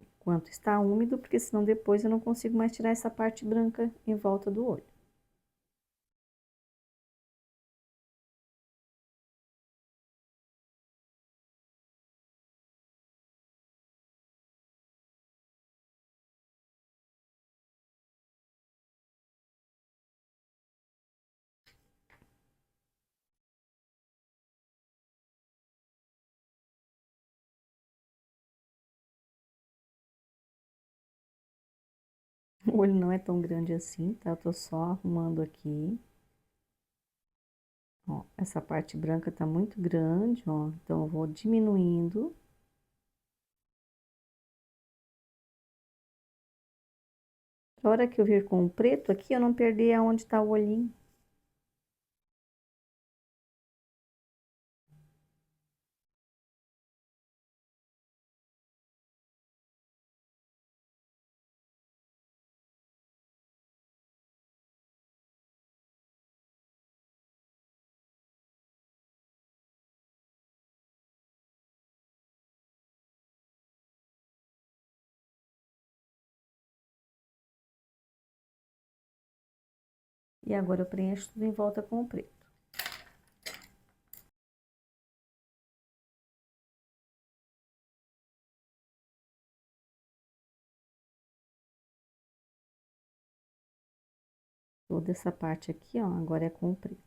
Enquanto está úmido, porque senão depois eu não consigo mais tirar essa parte branca em volta do olho. o olho não é tão grande assim, tá? Eu tô só arrumando aqui. Ó, essa parte branca tá muito grande, ó. Então, eu vou diminuindo. A hora que eu vir com o preto aqui, eu não perder aonde tá o olhinho. E agora eu preencho tudo em volta com o preto. Toda essa parte aqui, ó, agora é com o preto.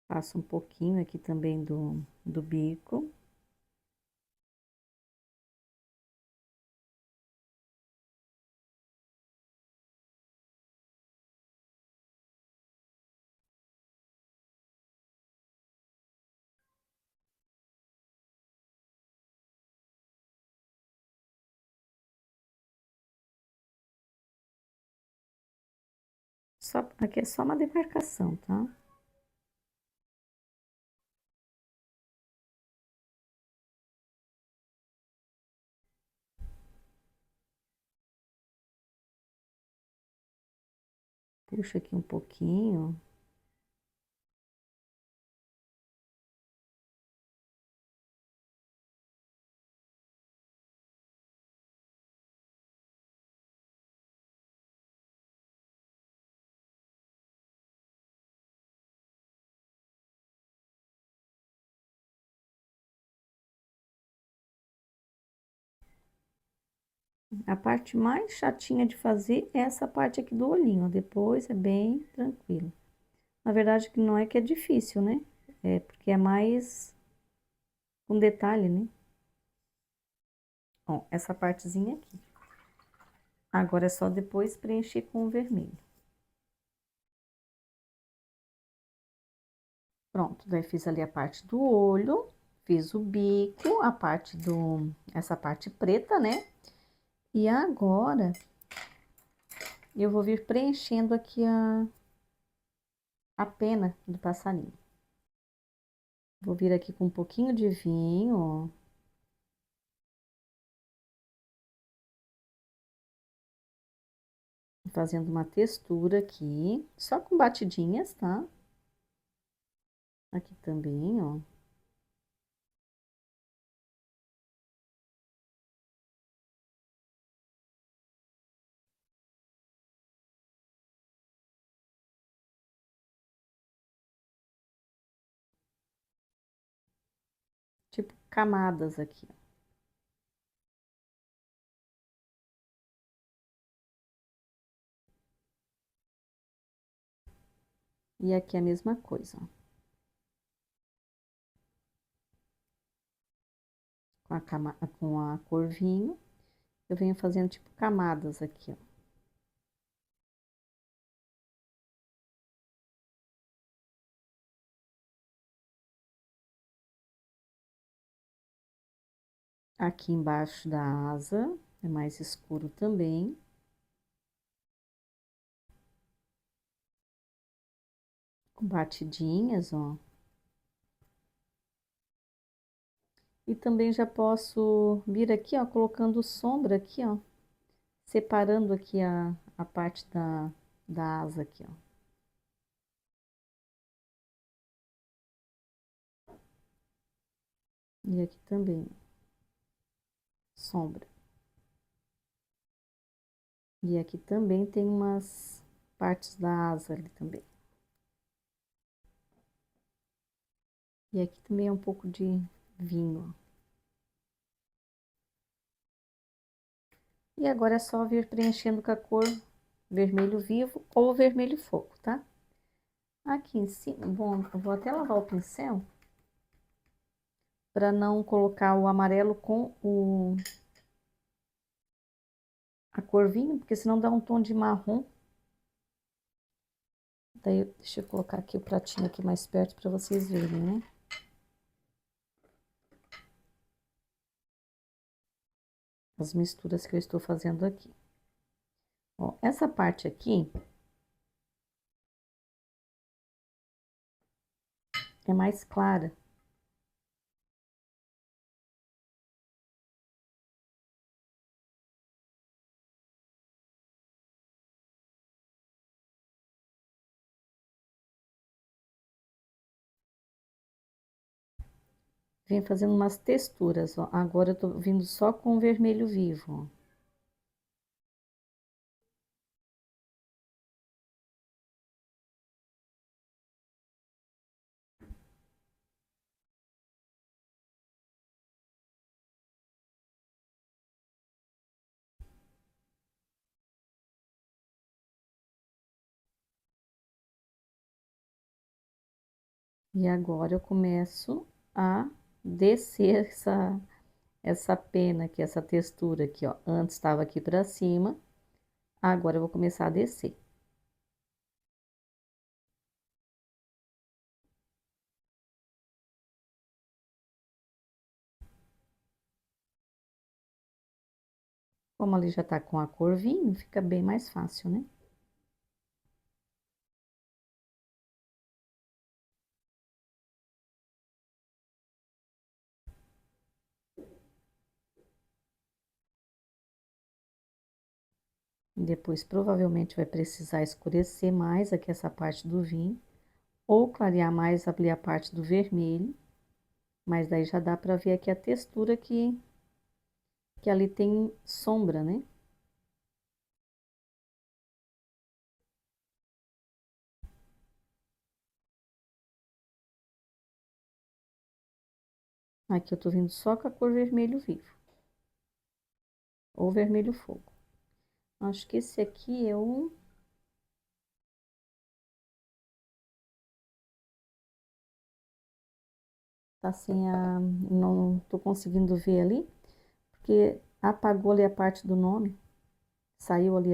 Passo um pouquinho aqui também do bico. Só, aqui é só uma demarcação, tá? Puxa aqui um pouquinho. A parte mais chatinha de fazer é essa parte aqui do olhinho, ó. Depois é bem tranquilo. Na verdade, que não é que é difícil, né? É porque é mais um detalhe, né? Ó, essa partezinha aqui. Agora é só depois preencher com o vermelho. Pronto, daí fiz ali a parte do olho, fiz o bico, a parte essa parte preta, né? E agora, eu vou vir preenchendo aqui a pena do passarinho. Vou vir aqui com um pouquinho de vinho, ó. Fazendo uma textura aqui, só com batidinhas, tá? Aqui também, ó. Tipo camadas aqui, ó. E aqui a mesma coisa, ó. Com a cor vinho, eu venho fazendo tipo camadas aqui, ó. Aqui embaixo da asa, é mais escuro também. Com batidinhas, ó. E também já posso vir aqui, ó, colocando sombra aqui, ó. Separando aqui a parte da asa aqui, ó. E aqui também, ó, sombra. E aqui também tem umas partes da asa ali também. E aqui também é um pouco de vinho, ó. E agora é só vir preenchendo com a cor vermelho vivo ou vermelho fogo, tá? Aqui em cima, bom, eu vou até lavar o pincel para não colocar o amarelo com a cor vinho, porque senão dá um tom de marrom. Daí, deixa eu colocar aqui o pratinho aqui mais perto para vocês verem, né? As misturas que eu estou fazendo aqui. Ó, essa parte aqui é mais clara. Vem fazendo umas texturas, ó. Agora eu tô vindo só com o vermelho vivo, ó. E agora eu começo a descer essa pena aqui, essa textura aqui, ó. Antes estava aqui pra cima, agora eu vou começar a descer. Como ali já tá com a cor vinho, fica bem mais fácil, né? Depois provavelmente vai precisar escurecer mais aqui essa parte do vinho, ou clarear mais ali a parte do vermelho, mas daí já dá pra ver aqui a textura que ali tem sombra, né? Aqui eu tô vindo só com a cor vermelho vivo, ou vermelho fogo. Acho que esse aqui é o... Tá assim, não tô conseguindo ver ali, porque apagou ali a parte do nome, saiu ali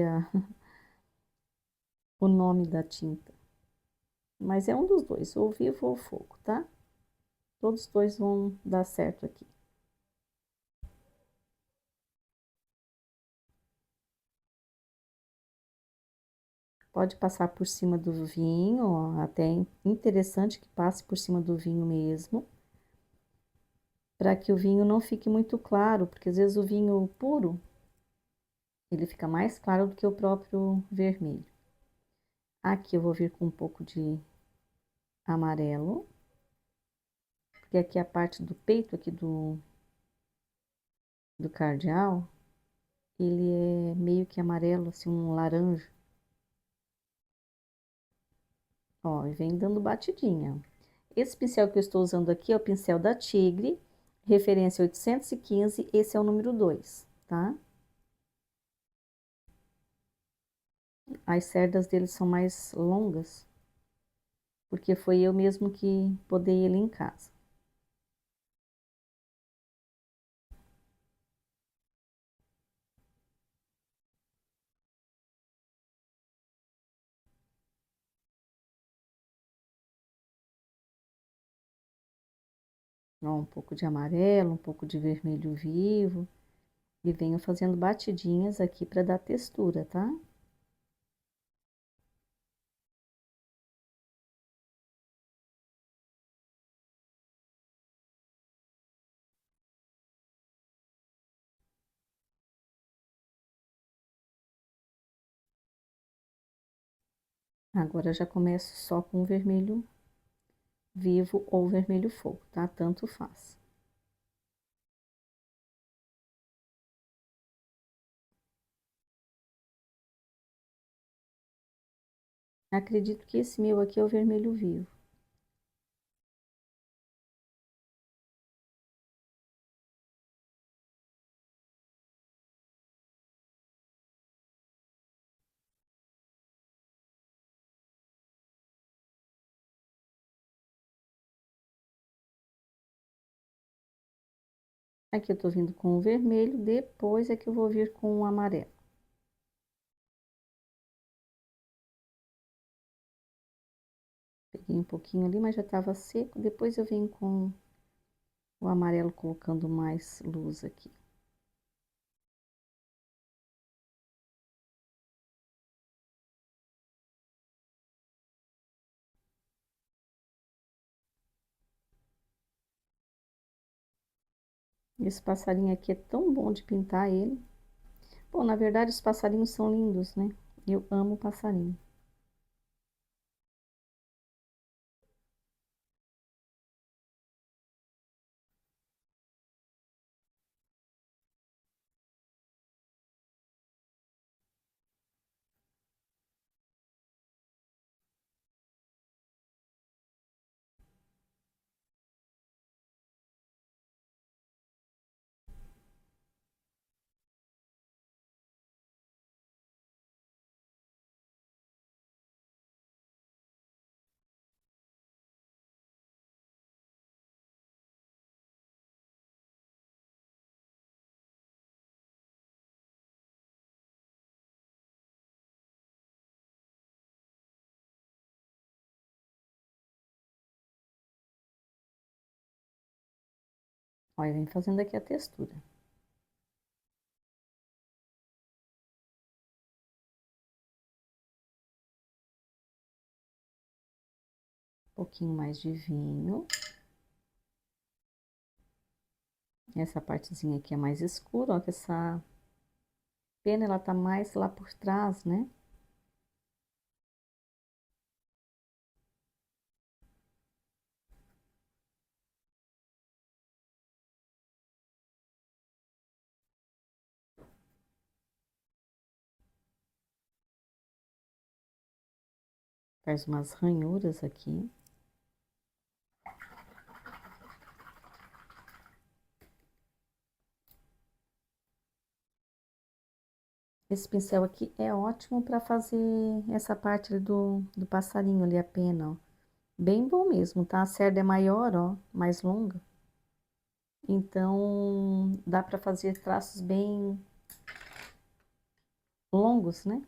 o nome da tinta. Mas é um dos dois, ou vivo ou fogo, tá? Todos os dois vão dar certo aqui. Pode passar por cima do vinho, ó, até é interessante que passe por cima do vinho mesmo, para que o vinho não fique muito claro, porque às vezes o vinho puro, ele fica mais claro do que o próprio vermelho. Aqui eu vou vir com um pouco de amarelo, porque aqui a parte do peito aqui do cardeal, ele é meio que amarelo, assim, um laranja. Ó, e vem dando batidinha. Esse pincel que eu estou usando aqui é o pincel da Tigre, referência 815, esse é o número 2, tá? As cerdas dele são mais longas, porque foi eu mesmo que podei ele em casa. Ó, um pouco de amarelo, um pouco de vermelho vivo, e venho fazendo batidinhas aqui para dar textura, tá? Agora já começo só com vermelho vivo ou vermelho fogo, tá? Tanto faz. Acredito que esse meu aqui é o vermelho vivo. Aqui eu tô vindo com o vermelho, depois é que eu vou vir com o amarelo. Peguei um pouquinho ali, mas já tava seco. Depois eu venho com o amarelo colocando mais luz aqui. Esse passarinho aqui é tão bom de pintar ele. Bom, na verdade os passarinhos são lindos, né? Eu amo passarinho. Olha, vem fazendo aqui a textura. Um pouquinho mais de vinho. Essa partezinha aqui é mais escura, ó, que essa pena ela tá mais lá por trás, né? Faz umas ranhuras aqui. Esse pincel aqui é ótimo para fazer essa parte do passarinho ali, a pena, ó. Bem bom mesmo, tá? A cerda é maior, ó, mais longa. Então, dá para fazer traços bem longos, né?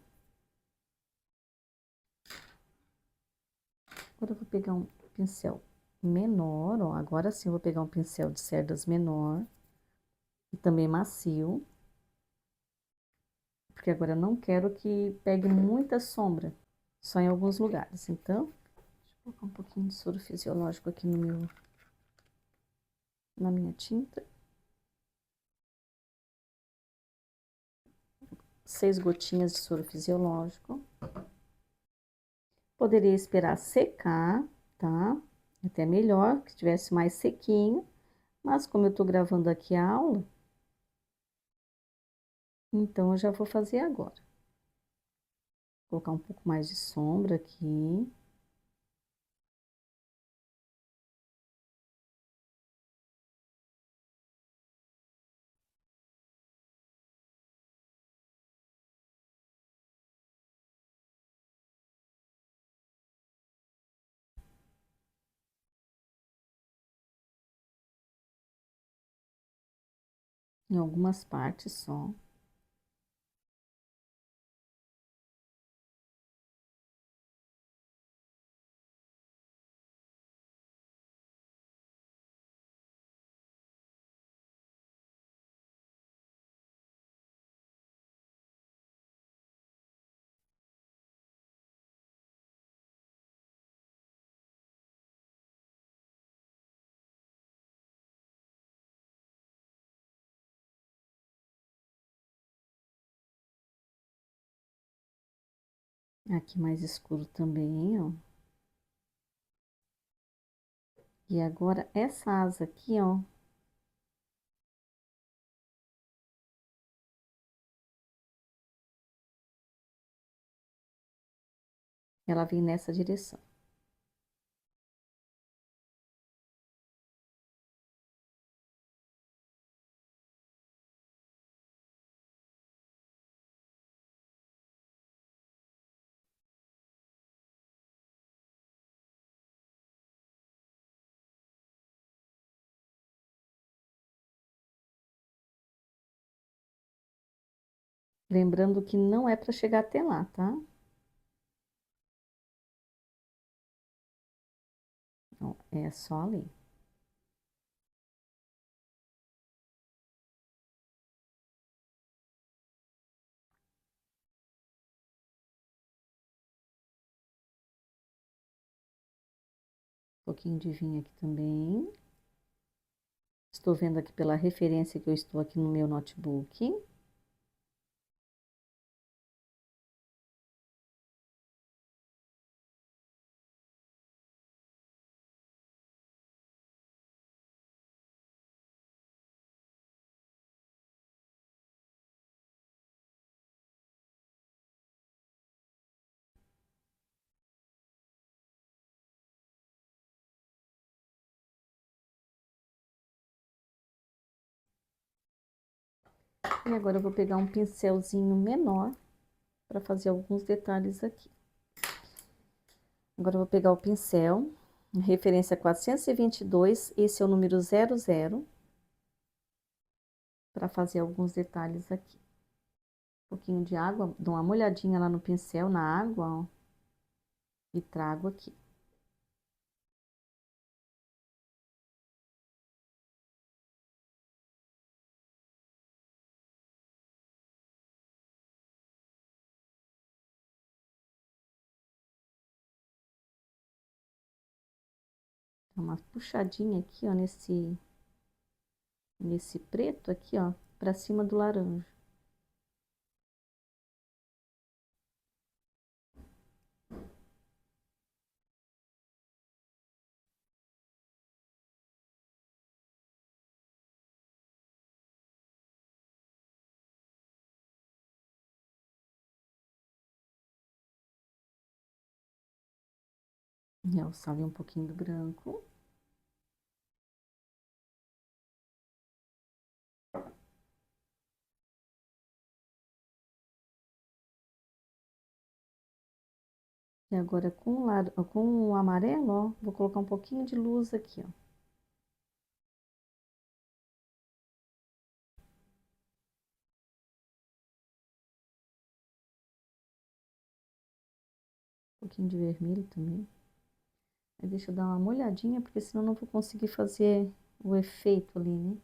Agora eu vou pegar um pincel menor, ó. Agora sim eu vou pegar um pincel de cerdas menor. E também macio. Porque agora eu não quero que pegue muita sombra. Só em alguns lugares. Então, deixa eu colocar um pouquinho de soro fisiológico aqui na minha tinta. 6 gotinhas de soro fisiológico. Poderia esperar secar, tá? Até melhor, que estivesse mais sequinho. Mas como eu tô gravando aqui a aula, então eu já vou fazer agora. Vou colocar um pouco mais de sombra aqui. Em algumas partes só. Aqui mais escuro também, ó. E agora, essa asa aqui, ó. Ela vem nessa direção. Lembrando que não é para chegar até lá, tá? Ó, é só ali. Um pouquinho de vinho aqui também. Estou vendo aqui pela referência que eu estou aqui no meu notebook. E agora eu vou pegar um pincelzinho menor para fazer alguns detalhes aqui. Agora eu vou pegar o pincel, referência 422, esse é o número 00, para fazer alguns detalhes aqui. Um pouquinho de água, dou uma molhadinha lá no pincel, na água, ó, e trago aqui. Dá uma puxadinha aqui, ó, nesse preto aqui, ó, para cima do laranja. Realçar ali um pouquinho do branco. E agora com o amarelo, ó, vou colocar um pouquinho de luz aqui, ó. Um pouquinho de vermelho também. Aí deixa eu dar uma molhadinha, porque senão eu não vou conseguir fazer o efeito ali, né?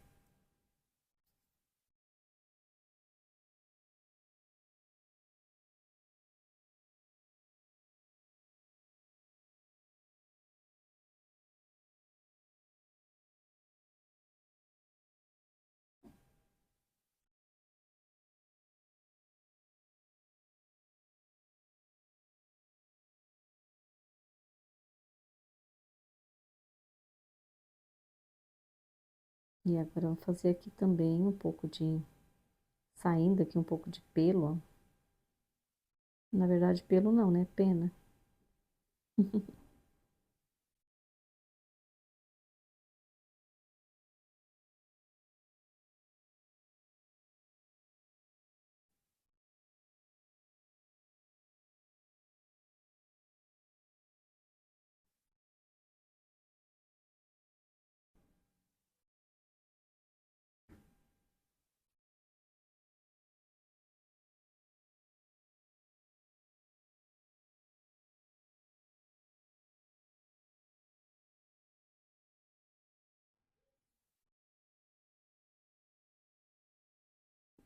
E agora eu vou fazer aqui também um pouco de... Saindo aqui um pouco de pelo, ó. Na verdade, pelo não, né? Pena.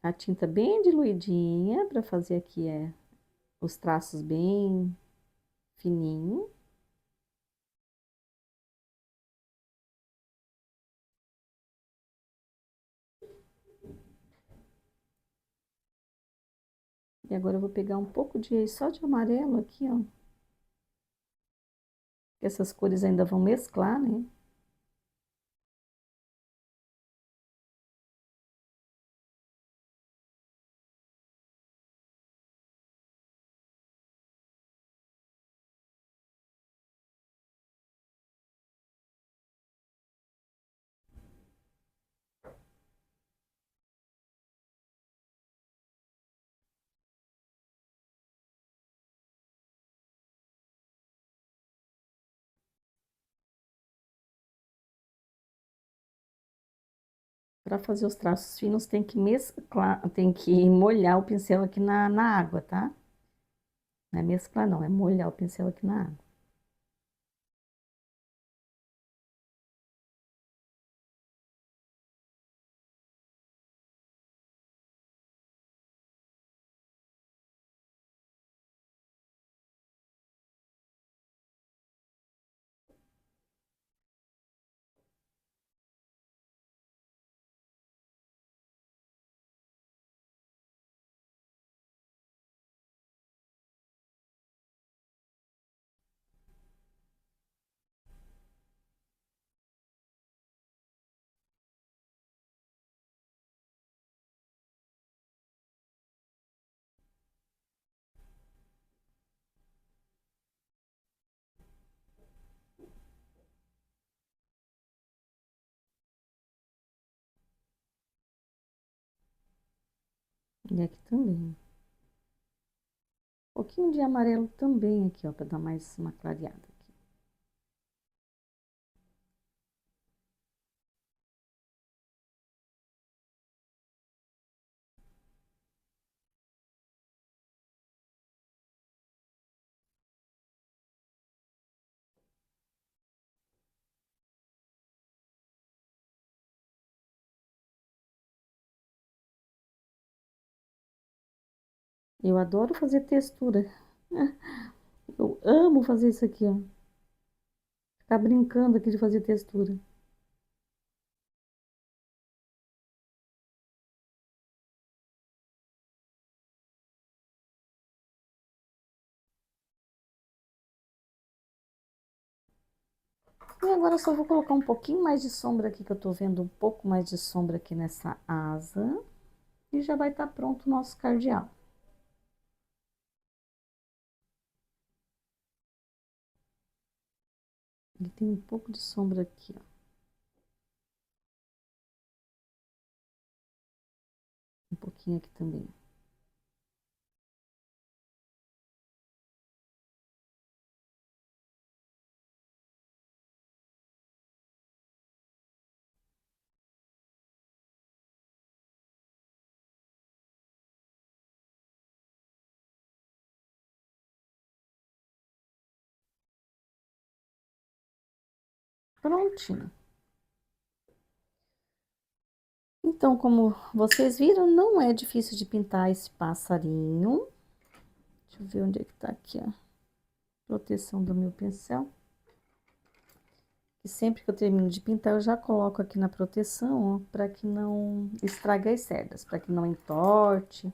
A tinta bem diluidinha, para fazer aqui os traços bem fininho. E agora eu vou pegar um pouco só de amarelo aqui, ó. Essas cores ainda vão mesclar, né? para fazer os traços finos, tem que mesclar, tem que molhar o pincel aqui na água, tá? Não é mesclar, não, é molhar o pincel aqui na água. E aqui também. Um pouquinho de amarelo também aqui, ó, para dar mais uma clareada aqui. Eu adoro fazer textura. Eu amo fazer isso aqui, ó. Ficar brincando aqui de fazer textura. E agora eu só vou colocar um pouquinho mais de sombra aqui, que eu tô vendo um pouco mais de sombra aqui nessa asa. E já vai estar pronto o nosso cardeal. Ele tem um pouco de sombra aqui, ó. Um pouquinho aqui também. Prontinho. Então, como vocês viram, não é difícil de pintar esse passarinho. Deixa eu ver onde é que tá aqui, ó. Proteção do meu pincel. E sempre que eu termino de pintar, eu já coloco aqui na proteção, ó, para que não estrague as cerdas, para que não entorte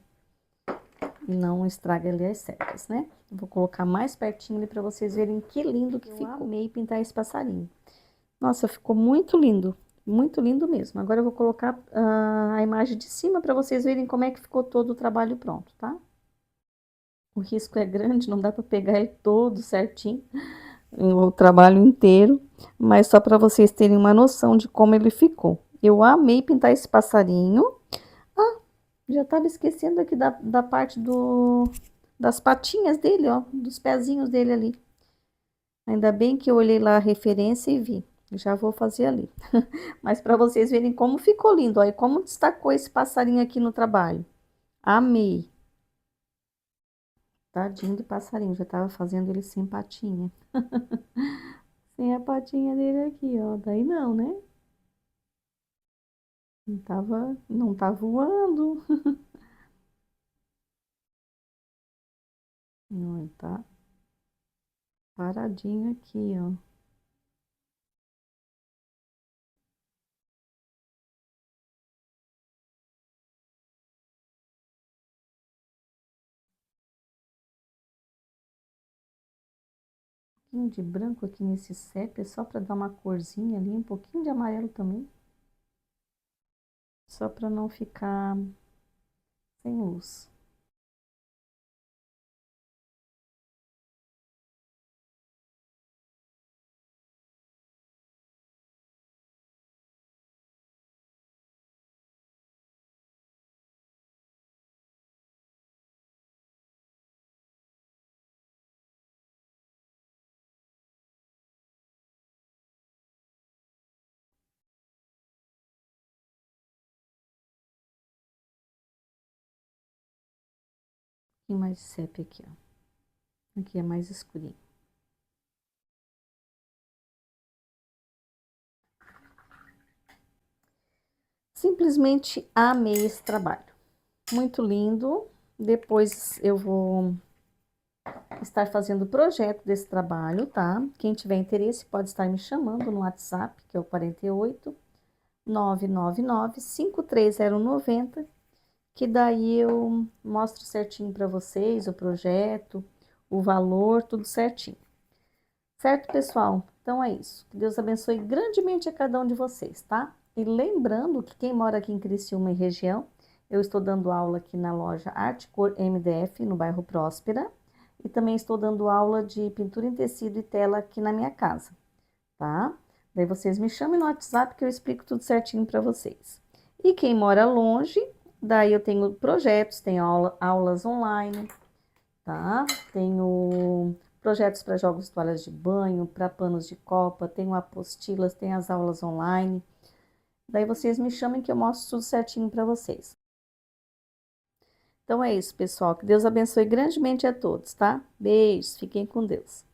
e não estrague ali as cerdas, né? Eu vou colocar mais pertinho ali para vocês verem que lindo que ficou. Eu amei pintar esse passarinho. Nossa, ficou muito lindo mesmo. Agora eu vou colocar a imagem de cima para vocês verem como é que ficou todo o trabalho pronto, tá? O risco é grande, não dá para pegar ele todo certinho, o trabalho inteiro, mas só para vocês terem uma noção de como ele ficou. Eu amei pintar esse passarinho. Ah, já estava esquecendo aqui da parte das patinhas dele, ó, dos pezinhos dele ali. Ainda bem que eu olhei lá a referência e vi. Já vou fazer ali. Mas para vocês verem como ficou lindo, olha como destacou esse passarinho aqui no trabalho. Amei. Tadinho do passarinho, já tava fazendo ele sem patinha. Sem a patinha dele aqui, ó. Daí não, né? Não tá voando. Não, ele tá paradinho aqui, ó. Um pouquinho de branco aqui nesse sépia, só para dar uma corzinha ali, um pouquinho de amarelo também. Só para não ficar sem luz. pouquinho mais de sépia aqui, ó. Aqui é mais escurinho. Simplesmente amei esse trabalho. Muito lindo. Depois eu vou estar fazendo o projeto desse trabalho, tá? Quem tiver interesse pode estar me chamando no WhatsApp, que é o 48 999 53090, que daí eu mostro certinho para vocês o projeto, o valor, tudo certinho. Certo, pessoal? Então é isso. Que Deus abençoe grandemente a cada um de vocês, tá? E lembrando que quem mora aqui em Criciúma e região, eu estou dando aula aqui na loja Arte Cor MDF, no bairro Próspera, e também estou dando aula de pintura em tecido e tela aqui na minha casa, tá? Daí vocês me chamem no WhatsApp que eu explico tudo certinho para vocês. E quem mora longe, daí eu tenho projetos, tenho aulas online, tá? Tenho projetos para jogos de toalhas de banho, para panos de copa, tenho apostilas, tenho as aulas online. Daí vocês me chamem que eu mostro tudo certinho para vocês. Então é isso, pessoal. Que Deus abençoe grandemente a todos, tá? Beijos, fiquem com Deus.